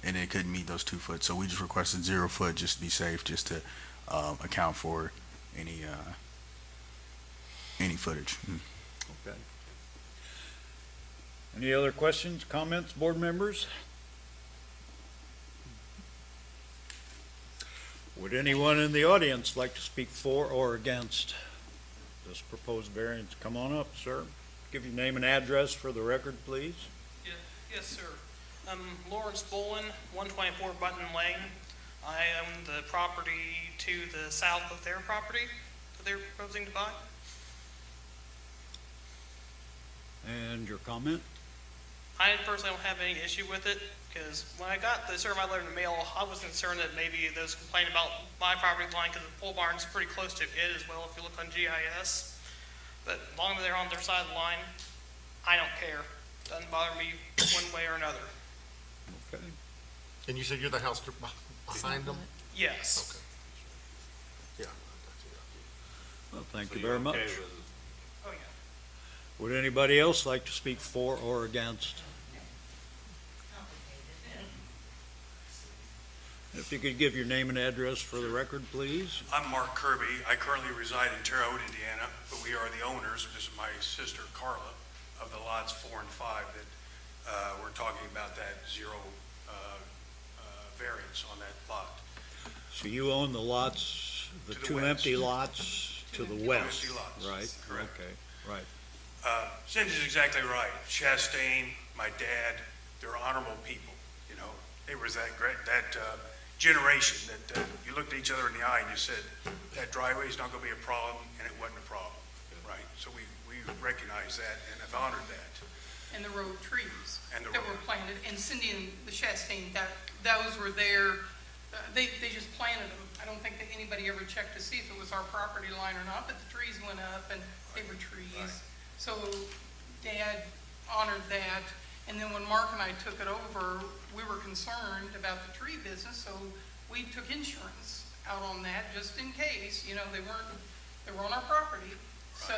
Speaker 12: and it couldn't meet those 2 foot. So we just requested 0 foot just to be safe, just to account for any footage.
Speaker 1: Okay. Any other questions, comments, board members? Would anyone in the audience like to speak for or against this proposed variance? Come on up, sir. Give your name and address for the record, please.
Speaker 13: Yes, sir. I'm Lawrence Bolin, 124 Button Lane. I own the property to the south of their property that they're proposing to buy.
Speaker 1: And your comment?
Speaker 13: I personally don't have any issue with it, because when I got the certified letter in the mail, I was concerned that maybe those complaining about my property line, because the pole barn's pretty close to it as well, if you look on GIS. But as long as they're on their side of the line, I don't care. Doesn't bother me one way or another.
Speaker 1: Okay.
Speaker 7: And you said you're the house behind them?
Speaker 13: Yes.
Speaker 7: Okay. Yeah.
Speaker 1: Well, thank
Speaker 3: So
Speaker 1: you
Speaker 3: you're
Speaker 1: very much.
Speaker 3: okay with it?
Speaker 13: Oh, yeah.
Speaker 1: Would anybody else like to speak for or against? If you could give your name and address for the record, please.
Speaker 14: I'm Mark Kirby. I currently reside in Terre Haute, Indiana, but we are the owners, this is my sister Carla, of the lots 4 and 5 that we're talking about that 0 variance on that lot.
Speaker 1: So you own the lots, the
Speaker 14: To the
Speaker 1: 2
Speaker 14: west.
Speaker 1: empty lots to the west,
Speaker 14: empty lots,
Speaker 1: right?
Speaker 14: correct.
Speaker 1: Okay, right.
Speaker 14: Cindy's exactly right. Chastain, my dad, they're honorable people, They was that great, that generation that you looked at each other in the eye and you said, that driveway is not going to be a problem, and it wasn't a problem, right? So we recognize that and have honored that.
Speaker 15: And the row of trees
Speaker 14: And the
Speaker 15: that
Speaker 14: row.
Speaker 15: were planted, and Cindy and the Chastain, those were there, they just planted them. I don't think that anybody ever checked to see if it was our property line or not, but the trees went up and they were trees.
Speaker 14: Right.
Speaker 15: So Dad honored that, and then when Mark and I took it over, we were concerned about the tree business, so we took insurance out on that just in case, they weren't They were on our property. So,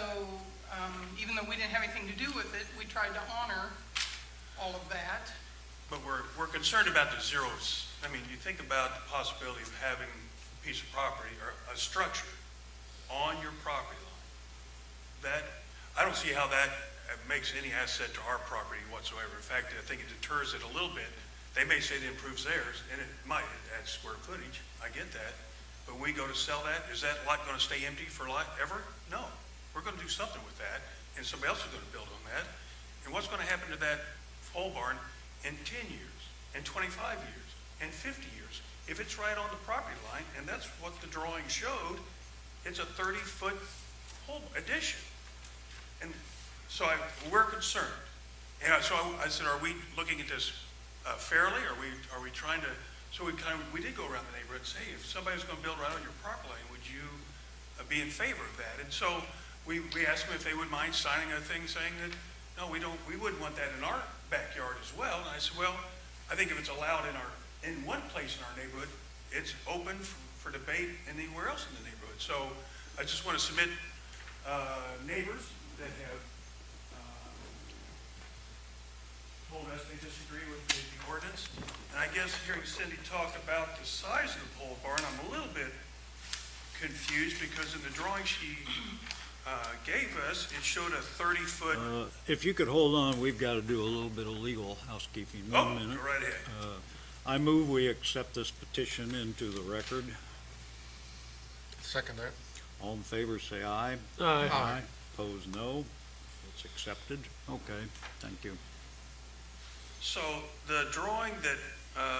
Speaker 15: even though we didn't have anything to do with it, we tried to honor all of that.
Speaker 14: But we're concerned about the zeros. I mean, you think about the possibility of having a piece of property or a structure on your property line. That, I don't see how that makes any asset to our property whatsoever. In fact, I think it deters it a little bit. They may say it improves theirs, and it might add square footage. I get that. But when we go to sell that, is that lot going to stay empty for life ever? No. We're going to do something with that, and somebody else is going to build on that. And what's going to happen to that pole barn in 10 years, and 25 years, and 50 years? If it's right on the property line, and that's what the drawing showed, it's a 30-foot pole addition. And so we're concerned. And so I said, are we looking at this fairly? Are we trying to, so we did go around the neighborhood and say, hey, if somebody's going to build right on your property line, would you be in favor of that? And so we asked them if they would mind signing a thing saying that, no, we wouldn't want that in our backyard as well. And I said, well, I think if it's allowed in one place in our neighborhood, it's open for debate anywhere else in the neighborhood. So I just want to submit neighbors that have told us they disagree with the ordinance. And I guess hearing Cindy talk about the size of the pole barn, I'm a little bit confused because in the drawing she gave us, it showed a 30-foot.
Speaker 1: If you could hold on, we've got to do a little bit of legal housekeeping. One minute.
Speaker 14: Go right ahead.
Speaker 1: I move we accept this petition into the record.
Speaker 7: Second that.
Speaker 1: All in favor, say aye.
Speaker 5: Aye.
Speaker 1: Opposed, no. It's accepted. Okay, thank you.
Speaker 14: So the drawing that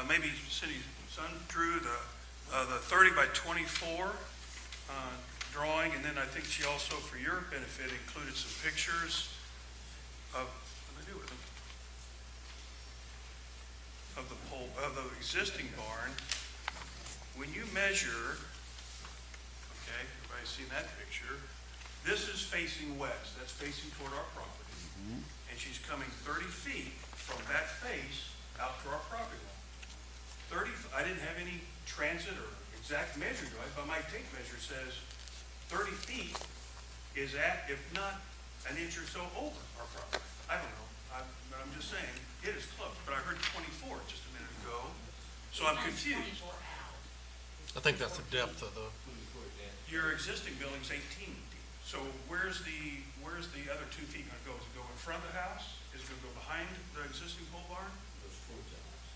Speaker 14: maybe Cindy's son drew, the 30 by 24 drawing, and then I think she also, for your benefit, included some pictures of, what did I do with them? Of the existing barn. When you measure, okay, everybody's seen that picture, this is facing west, that's facing toward our property. And she's coming 30 feet from that face out to our property line. I didn't have any transit or exact measuring device, but my tape measure says 30 feet is at, if not an inch or so over our property. I don't know, but I'm just saying, it is close, but I heard 24 just a minute ago, so I'm confused.
Speaker 7: I think that's the depth of the,
Speaker 14: Your existing building's 18 deep, so where's the other 2 feet gonna go? Is it go in front of the house? Is it gonna go behind the existing pole barn?
Speaker 16: Goes towards the house.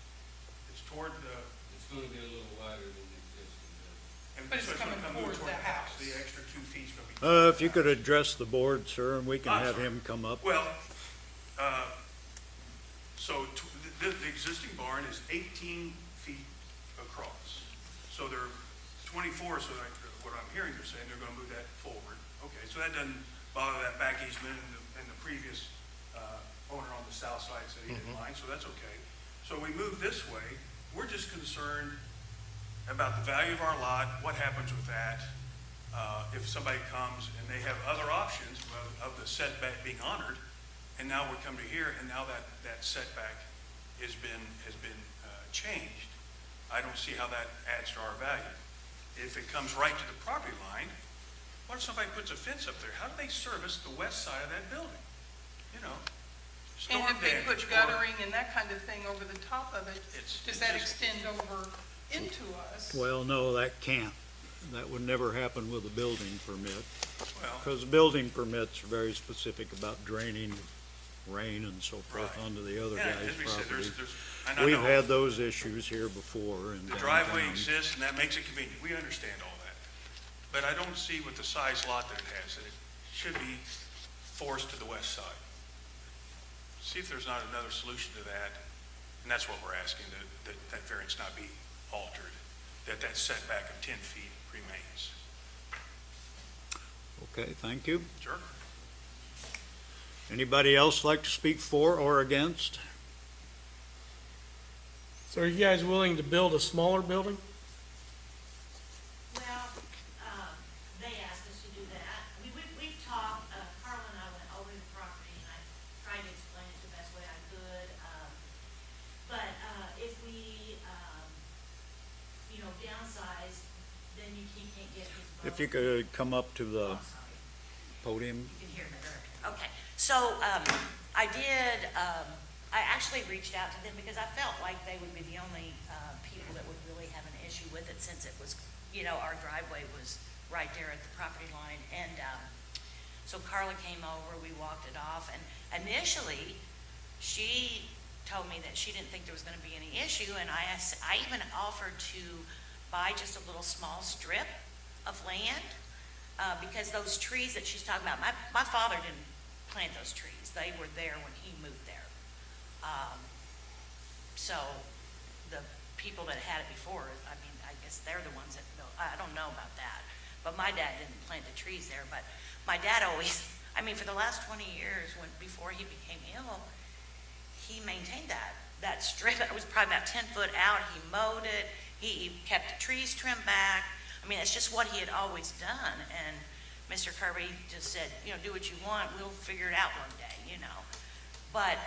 Speaker 14: It's toward the,
Speaker 16: It's gonna be a little wider than the existing building.
Speaker 15: But it's
Speaker 14: so
Speaker 15: coming
Speaker 14: gonna
Speaker 15: toward the house.
Speaker 14: The extra 2 feet's gonna be.
Speaker 1: If you could address the board, sir, and we can have him come up.
Speaker 14: Well, so the existing barn is 18 feet across. So they're 24, so what I'm hearing you're saying, they're gonna move that forward. Okay, so that doesn't bother that back easement and the previous owner on the south side said he didn't mind, so that's okay. So we move this way. We're just concerned about the value of our lot, what happens with that. If somebody comes and they have other options of the setback being honored, and now we come to here, and now that setback has been changed. I don't see how that adds to our value. If it comes right to the property line, what if somebody puts a fence up there? How do they service the west side of that building? You know, storm
Speaker 15: And if they
Speaker 14: damage.
Speaker 15: put guttering and that kind of thing over the top of it,
Speaker 14: It's
Speaker 15: does that
Speaker 14: just-
Speaker 15: extend over into us?
Speaker 1: Well, no, that can't. That would never happen with a building permit,
Speaker 14: Well,
Speaker 1: because building permits are very specific about draining rain and so forth
Speaker 14: Right.
Speaker 1: onto the other
Speaker 14: yeah,
Speaker 1: guy's
Speaker 14: as we said,
Speaker 1: property.
Speaker 14: and I
Speaker 1: We've
Speaker 14: know
Speaker 1: had those issues here before in
Speaker 14: the driveway
Speaker 1: downtown.
Speaker 14: exists, and that makes it convenient. We understand all that. But I don't see with the size lot that it has, that it should be forced to the west side. See if there's not another solution to that, and that's what we're asking, that variance not be altered, that setback of 10 feet remains.
Speaker 1: Okay, thank you.
Speaker 14: Sure.
Speaker 1: Anybody else like to speak for or against?
Speaker 5: So are you guys willing to build a smaller building?
Speaker 10: Well, they asked us to do that. We've talked, Carl and I went over the property and I tried to explain it the best way I could. But if we, downsize, then you can't get his.
Speaker 1: if you could come up to the podium.
Speaker 10: You can hear me better. Okay, so, I did, I actually reached out to them because I felt like they would be the only, people that would really have an issue with it since it was, our driveway was right there at the property line. And, so Carla came over, we walked it off, and initially, she told me that she didn't think there was gonna be any issue, and I even offered to buy just a little small strip of land, because those trees that she's talking about, my father didn't plant those trees. They were there when he moved there. So the people that had it before, I mean, I guess they're the ones that, I don't know about that. But my dad didn't plant the trees there, but my dad always, I mean, for the last 20 years, before he became ill, he maintained that strip. It was probably about 10 foot out. He mowed it. He kept the trees trimmed back. I mean, it's just what he had always done. And Mr. Kirby just said, do what you want. We'll figure it out one day, But,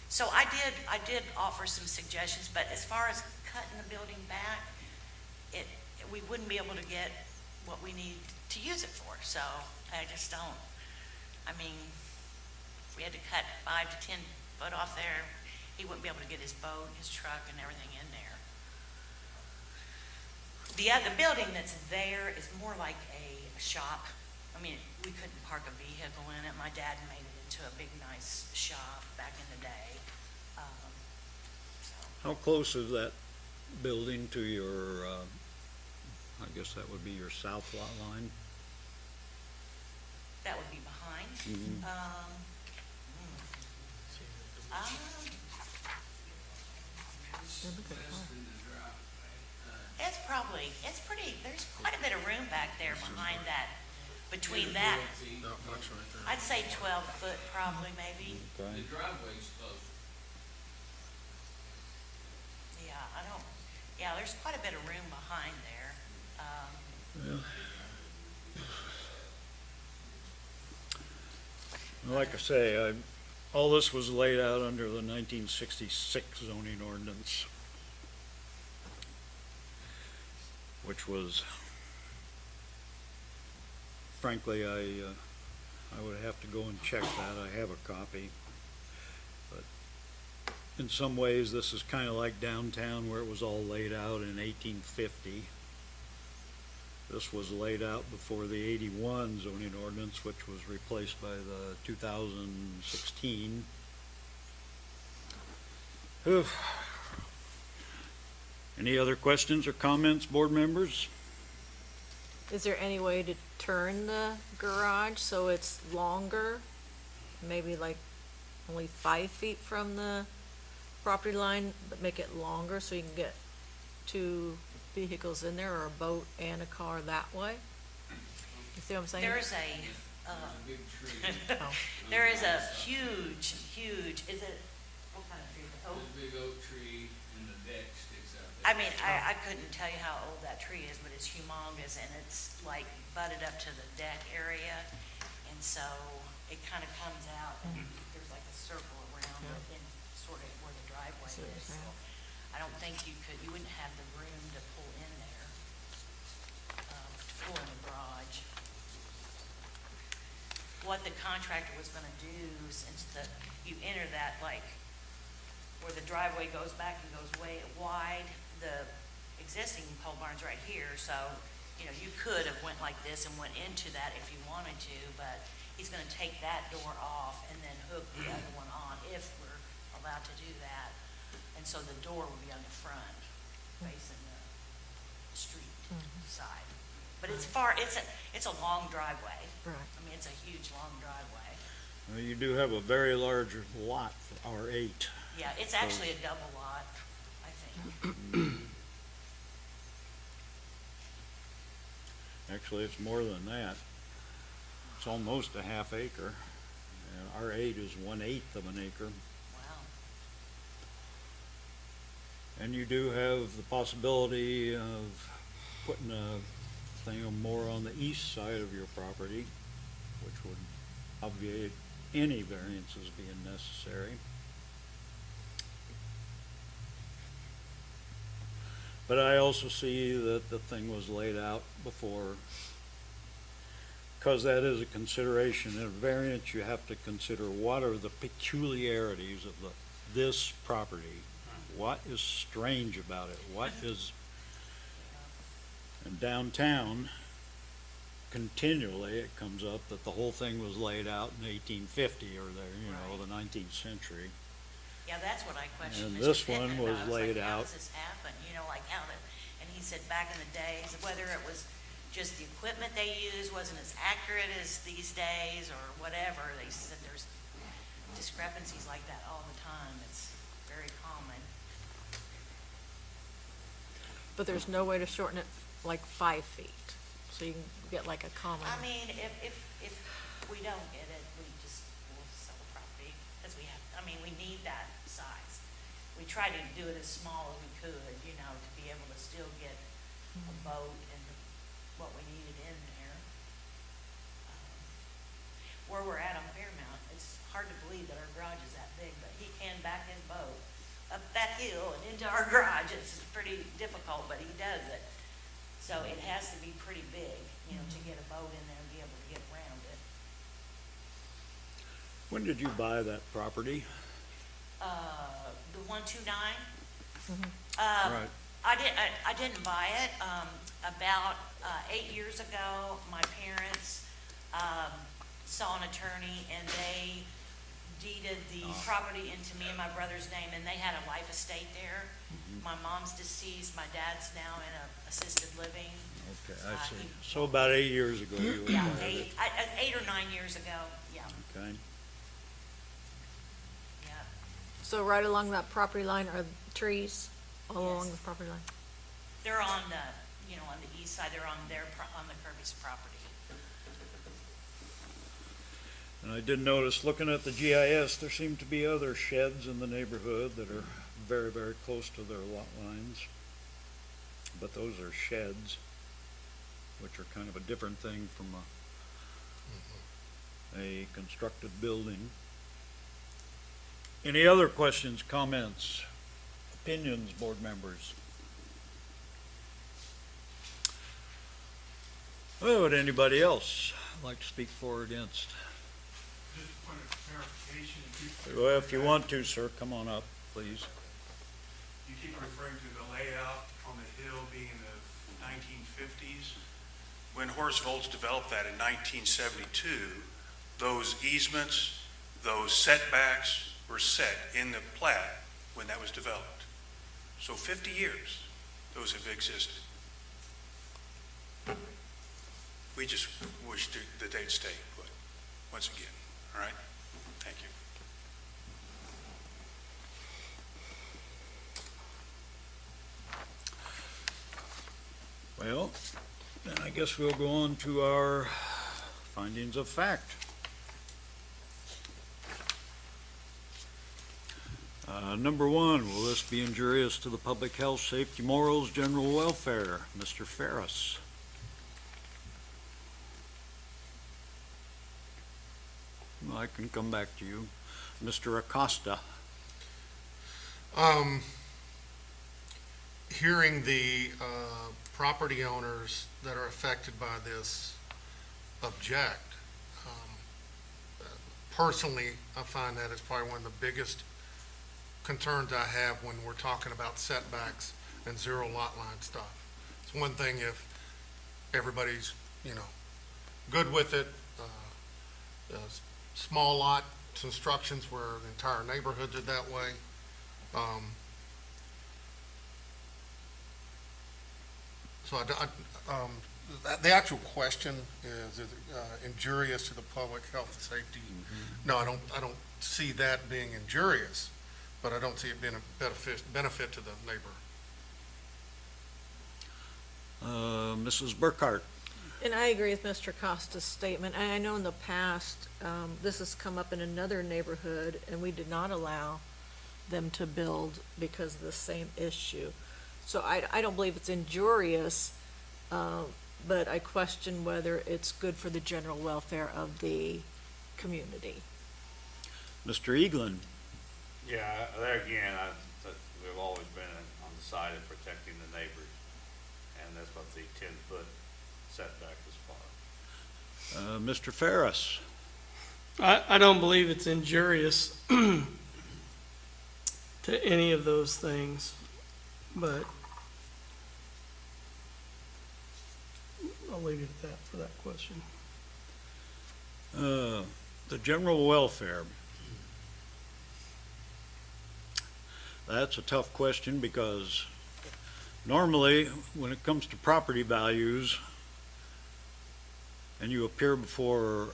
Speaker 10: so I did offer some suggestions, but as far as cutting the building back, we wouldn't be able to get what we need to use it for. So I just don't, I mean, if we had to cut 5 to 10 foot off there, he wouldn't be able to get his boat, his truck, and everything in there. The building that's there is more like a shop. I mean, we couldn't park a vehicle in it. My dad made it into a big, nice shop back in the day.
Speaker 1: How close is that building to your, I guess that would be your south lot line?
Speaker 10: That would be behind.
Speaker 1: Mhm.
Speaker 10: It's pretty, there's quite a bit of room back there behind that, between that.
Speaker 7: Not much right there.
Speaker 10: I'd say 12 foot probably, maybe.
Speaker 1: Okay.
Speaker 16: The driveway's close.
Speaker 10: Yeah, there's quite a bit of room behind there.
Speaker 1: Like I say, all this was laid out under the 1966 zoning ordinance, which was, frankly, I would have to go and check that. I have a copy. But in some ways, this is kind of like downtown where it was all laid out in 1850. This was laid out before the 81 zoning ordinance, which was replaced by the 2016. Any other questions or comments, board members?
Speaker 4: Is there any way to turn the garage so it's longer? Maybe like only 5 feet from the property line, but make it longer so you can get 2 vehicles in there, or a boat and a car that way? You see what I'm saying?
Speaker 10: There is
Speaker 16: Big tree.
Speaker 10: there is a huge, is it, what kind of tree? Oak?
Speaker 16: There's a big oak tree and the deck sticks out there.
Speaker 10: I mean, I couldn't tell you how old that tree is, but it's humongous, and it's like butted up to the deck area, and so it kind of comes out, and there's like a circle around it, and sort of where the driveway is, so I don't think you wouldn't have the room to pull in there, to pull in the garage. What the contractor was gonna do, since you enter that, like, where the driveway goes back and goes way wide, the existing pole barn's right here, so, you could have went like this and went into that if you wanted to, but he's gonna take that door off and then hook the other one on, if we're allowed to do that. And so the door will be on the front, facing the street side. But it's it's a long driveway.
Speaker 4: Right.
Speaker 10: I mean, it's a huge, long driveway.
Speaker 1: Well, you do have a very large lot for R8.
Speaker 10: Yeah, it's actually a double lot, I think.
Speaker 1: Actually, it's more than that. It's almost a half acre, and R8 is 1/8 of an acre.
Speaker 10: Wow.
Speaker 1: And you do have the possibility of putting a thing more on the east side of your property, which would obviate any variances being necessary. But I also see that the thing was laid out before because that is a consideration. In a variance, you have to consider what are the peculiarities of this property? What is strange about it? What is, and downtown, continually it comes up that the whole thing was laid out in 1850 or there, the 19th century.
Speaker 10: Yeah, that's what I questioned.
Speaker 1: And
Speaker 10: Mr.
Speaker 1: this one
Speaker 10: Pittman
Speaker 1: was
Speaker 10: about.
Speaker 1: laid
Speaker 10: How
Speaker 1: out.
Speaker 10: does this happen? Like how did, and he said back in the days, whether it was just the equipment they used wasn't as accurate as these days or whatever, they said there's discrepancies like that all the time. It's very common.
Speaker 4: But there's no way to shorten it like 5 feet, so you can get like a common.
Speaker 10: I mean, if we don't get it, we'll sell the property, because we need that size. We tried to do it as small as we could, to be able to still get a boat and what we needed in there. Where we're at on Fairmount, it's hard to believe that our garage is that big, but he can back his boat up that hill and into our garage. It's pretty difficult, but he does it. So it has to be pretty big, to get a boat in there and be able to get around it.
Speaker 1: When did you buy that property?
Speaker 10: The 129?
Speaker 1: Right.
Speaker 10: I didn't buy it. About 8 years ago, my parents saw an attorney and they deeded the property into me and my brother's name, and they had a life estate there. My mom's deceased. My dad's now in a assisted living.
Speaker 1: Okay, I see. So about 8 years ago you
Speaker 10: Yeah,
Speaker 1: acquired it.
Speaker 10: 8 or 9 years ago. Yeah.
Speaker 1: Okay.
Speaker 10: Yeah.
Speaker 4: So right along that property line are trees all along the property line?
Speaker 10: They're on the, on the east side. They're on on the Kirby's property.
Speaker 1: And I did notice, looking at the GIS, there seem to be other sheds in the neighborhood that are very, very close to their lot lines. But those are sheds, which are kind of a different thing from a constructed building. Any other questions, comments, opinions, board members? Oh, would anybody else like to speak for or against?
Speaker 14: Just a point of clarification.
Speaker 1: Well, if you want to, sir, come on up, please.
Speaker 14: You keep referring to the layout on the hill being the 1950s. When Horace Volz developed that in 1972, those easements, those setbacks were set in the plat when that was developed. So 50 years, those have existed. We just wish that they'd stay put, once again, all right? Thank you.
Speaker 1: Well, then I guess we'll go on to our findings of fact. Number one, will this be injurious to the public health, safety, morals, general welfare? Mr. Ferris. I can come back to you. Mr. Acosta.
Speaker 7: Hearing the property owners that are affected by this object, personally, I find that it's probably one of the biggest concerns I have when we're talking about setbacks and zero lot line stuff. It's one thing if everybody's, good with it, small lot constructions where the entire neighborhoods are that way. So the actual question is it injurious to the public health and safety? No, I don't see that being injurious, but I don't see it being a benefit to the neighbor.
Speaker 1: Mrs. Burkhart.
Speaker 4: And I agree with Mr. Costa's statement. And I know in the past, this has come up in another neighborhood, and we did not allow them to build because of the same issue. So I don't believe it's injurious, but I question whether it's good for the general welfare of the community.
Speaker 1: Mr. Eaglin.
Speaker 3: Yeah, there again, we've always been on the side of protecting the neighbors, and that's what the 10-foot setback is for.
Speaker 1: Mr. Ferris?
Speaker 5: I don't believe it's injurious to any of those things, but I'll leave it at that for that question.
Speaker 1: The general welfare. That's a tough question because normally when it comes to property values and you appear before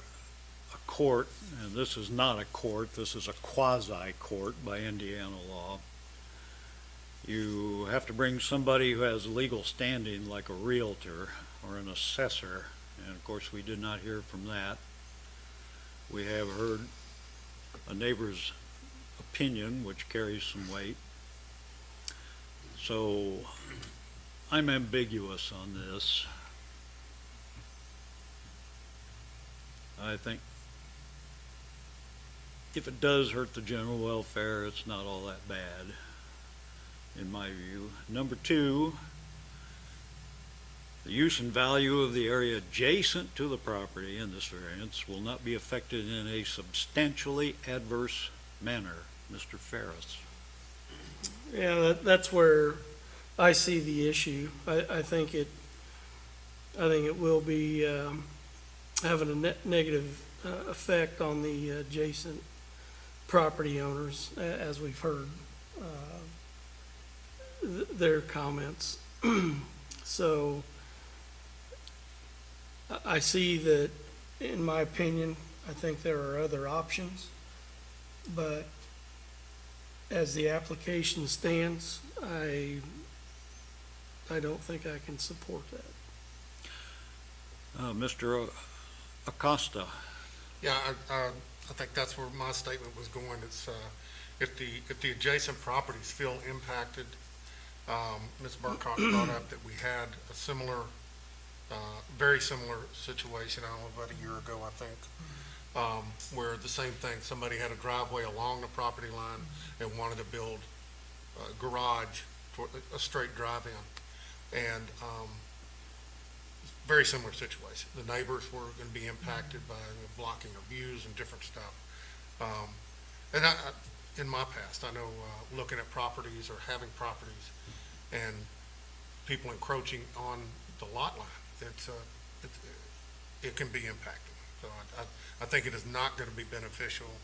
Speaker 1: a court, and this is not a court, this is a quasi-court by Indiana law, you have to bring somebody who has legal standing like a realtor or an assessor, and of course we did not hear from that. We have heard a neighbor's opinion, which carries some weight. So I'm ambiguous on this. I think if it does hurt the general welfare, it's not all that bad, in my view. Number two, the use and value of the area adjacent to the property in this variance will not be affected in a substantially adverse manner. Mr. Ferris.
Speaker 5: Yeah, that's where I see the issue. I think it will be having a negative effect on the adjacent property owners, as we've heard their comments. So I see that, in my opinion, I think there are other options, but as the application stands, I don't think I can support that.
Speaker 1: Mr. Acosta.
Speaker 7: Yeah, I think that's where my statement was going. It's, if the adjacent properties feel impacted, Ms. Burkhart brought up that we had a similar, very similar situation, I don't know, about a year ago, I think, where the same thing, somebody had a driveway along the property line and wanted to build a garage, a straight drive-in. And very similar situation. The neighbors were going to be impacted by blocking of views and different stuff. And in my past, I know looking at properties or having properties and people encroaching on the lot line, it can be impacting. So I think it is not going to be beneficial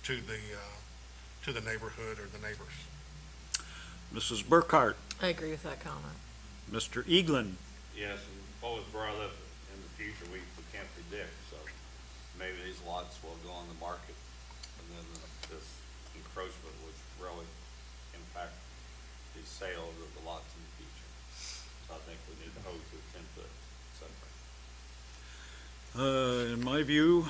Speaker 7: to the neighborhood or the neighbors.
Speaker 1: Mrs. Burkhart.
Speaker 4: I agree with that comment.
Speaker 1: Mr. Eaglin.
Speaker 3: Yes, and what was brought up in the future, we can't predict, so maybe these lots will go on the market, and then this encroachment would really impact the sales of the lots in the future. So I think we need to hold to 10 foot setback.
Speaker 1: In my view,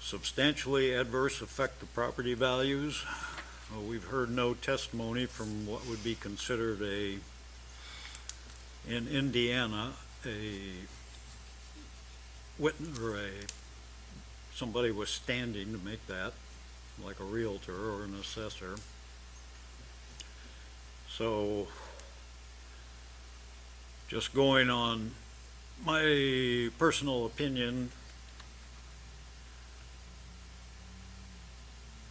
Speaker 1: substantially adverse effect the property values. We've heard no testimony from what would be considered in Indiana, somebody was standing to make that, like a realtor or an assessor. So, just going on my personal opinion,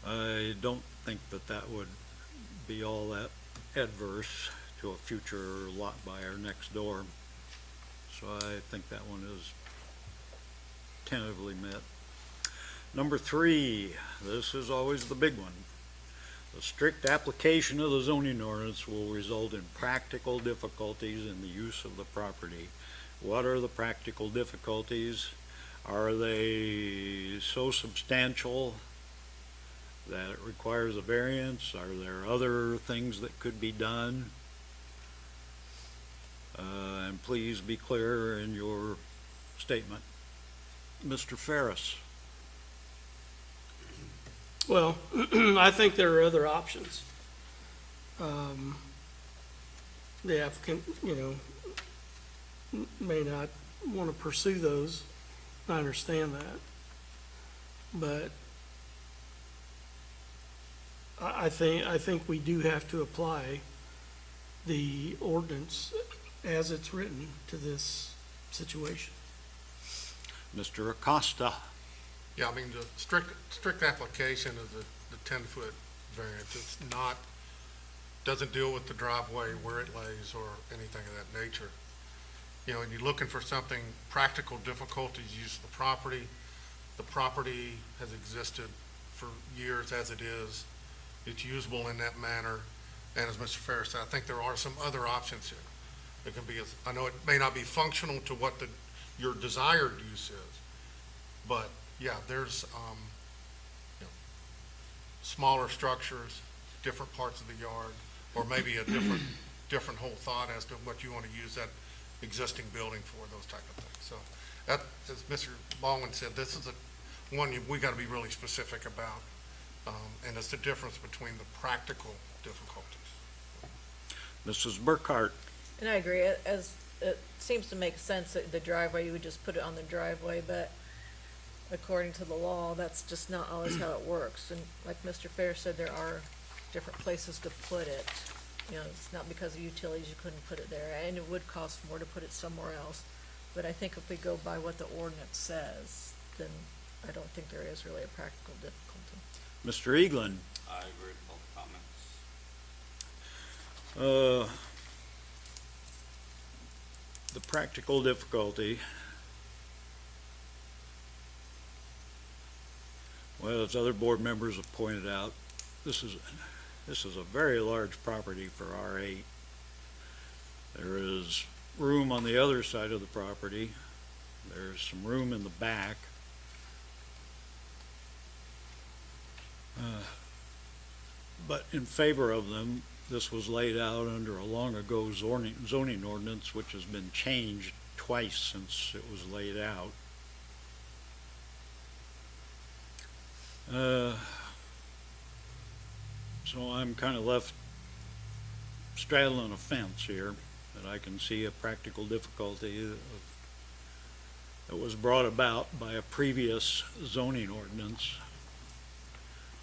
Speaker 1: I don't think that would be all that adverse to a future lot buyer next door. So I think that one is tentatively met. Number three, this is always the big one. The strict application of the zoning ordinance will result in practical difficulties in the use of the property. What are the practical difficulties? Are they so substantial that it requires a variance? Are there other things that could be done? And please be clear in your statement. Mr. Ferris.
Speaker 5: Well, I think there are other options. The applicant, may not want to pursue those. I understand that. But I think we do have to apply the ordinance as it's written to this situation.
Speaker 1: Mr. Acosta.
Speaker 7: Yeah, I mean, the strict application of the 10-foot variance, it's not, doesn't deal with the driveway, where it lays, or anything of that nature. You know, and you're looking for something, practical difficulties, use of the property. The property has existed for years as it is. It's usable in that manner. And as Mr. Ferris said, I think there are some other options here. It can be, I know it may not be functional to what your desired use is, but yeah, there's, you know, smaller structures, different parts of the yard, or maybe a different whole thought as to what you want to use that existing building for, those type of things. So that, as Mr. Baldwin said, this is one we got to be really specific about, and it's the difference between the practical difficulties.
Speaker 1: Mrs. Burkhart.
Speaker 4: And I agree, it seems to make sense that the driveway, you would just put it on the driveway, but according to the law, that's just not always how it works. And like Mr. Fair said, there are different places to put it. You know, it's not because of utilities you couldn't put it there, and it would cost more to put it somewhere else. But I think if we go by what the ordinance says, then I don't think there is really a practical difficulty.
Speaker 1: Mr. Eaglin.
Speaker 3: I agree with all the comments.
Speaker 1: The practical difficulty, well, as other board members have pointed out, this is a very large property for R8. There is room on the other side of the property. There's some room in the back. But in favor of them, this was laid out under a long ago zoning ordinance, which has been changed twice since it was laid out. So I'm kind of left straddling a fence here, that I can see a practical difficulty that was brought about by a previous zoning ordinance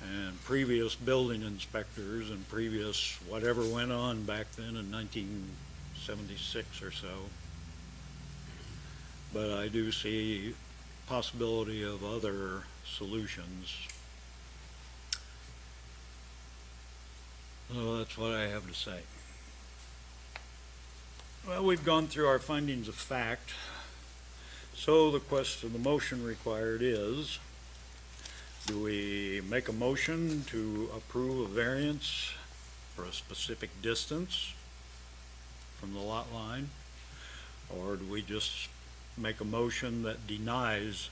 Speaker 1: and previous building inspectors and previous whatever went on back then in 1976 or so. But I do see possibility of other solutions. So that's what I have to say. Well, we've gone through our findings of fact. So the motion required is, do we make a motion to approve a variance for a specific distance from the lot line? Or do we just make a motion that denies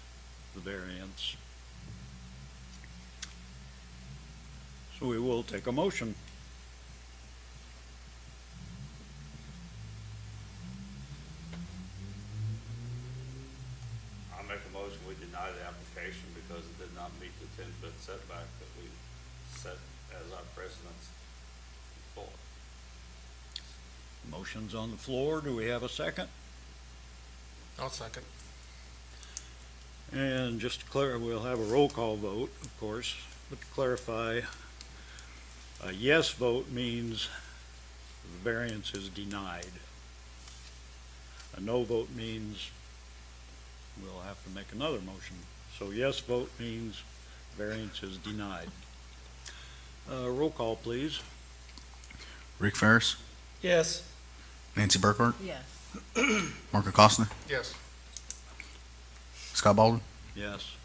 Speaker 1: the variance? So we will take a motion.
Speaker 3: I make a motion, we deny the application because it did not meet the 10-foot setback that we set as our precedence before.
Speaker 1: Motion's on the floor. Do we have a second?
Speaker 7: I'll second.
Speaker 1: And just to we'll have a roll call vote, of course, but to clarify, a yes vote means the variance is denied. A no vote means we'll have to make another motion. So yes vote means variance is denied. Roll call, please.
Speaker 12: Rick Ferris,
Speaker 5: Yes.
Speaker 12: Nancy Burkhart,
Speaker 4: Yes.
Speaker 12: Mark Acosta,
Speaker 7: Yes.
Speaker 12: Scott Baldwin,
Speaker 1: Yes.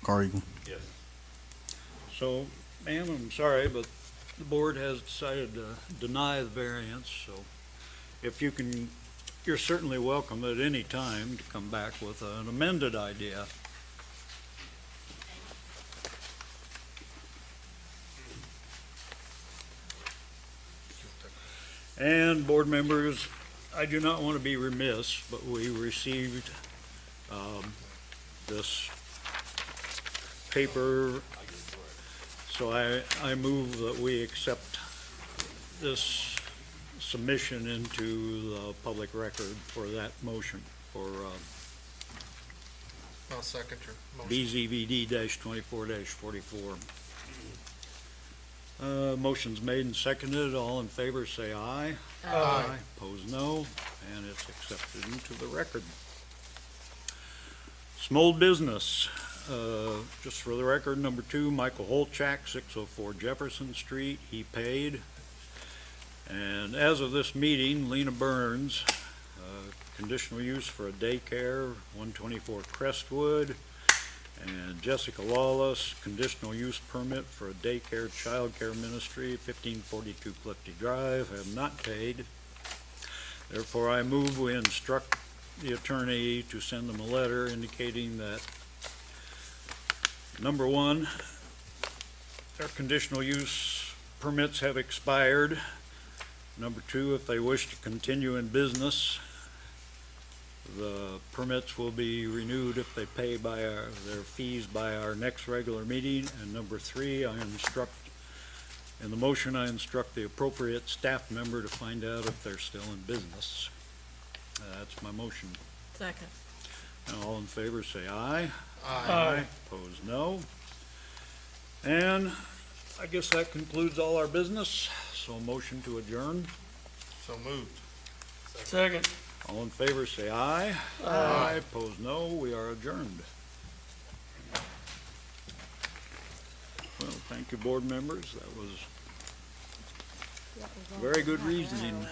Speaker 12: Carl Eagle.
Speaker 3: Yes.
Speaker 1: So, ma'am, I'm sorry, but the board has decided to deny the variance, so if you can, you're certainly welcome at any time to come back with an amended idea. And board members, I do not want to be remiss, but we received this paper, so I move that we accept this submission into the public record for that motion for
Speaker 7: I'll second your motion.
Speaker 1: BZVD-24-44. Motion's made and seconded. All in favor, say aye.
Speaker 5: Aye.
Speaker 1: Opposed, no, and it's accepted into the record. Some old business, just for the record, number 2, Michael Holchak, 604 Jefferson Street, he paid. And as of this meeting, Lena Burns, conditional use for a daycare, 124 Crestwood, and Jessica Lawless, conditional use permit for a daycare childcare ministry, 1542 Clifty Drive, have not paid. Therefore, I move we instruct the attorney to send them a letter indicating that, number 1, their conditional use permits have expired. Number 2, if they wish to continue in business, the permits will be renewed if they pay by their fees by our next regular meeting. And number 3, in the motion, I instruct the appropriate staff member to find out if they're still in business. That's my motion.
Speaker 4: Second.
Speaker 1: Now, all in favor, say aye.
Speaker 5: Aye.
Speaker 1: Opposed, no. And I guess that concludes all our business. So motion to adjourn.
Speaker 7: So moved.
Speaker 5: Second.
Speaker 1: All in favor, say aye. Aye. Opposed, no. We are adjourned. Well, thank you, board members. That was very good reasoning.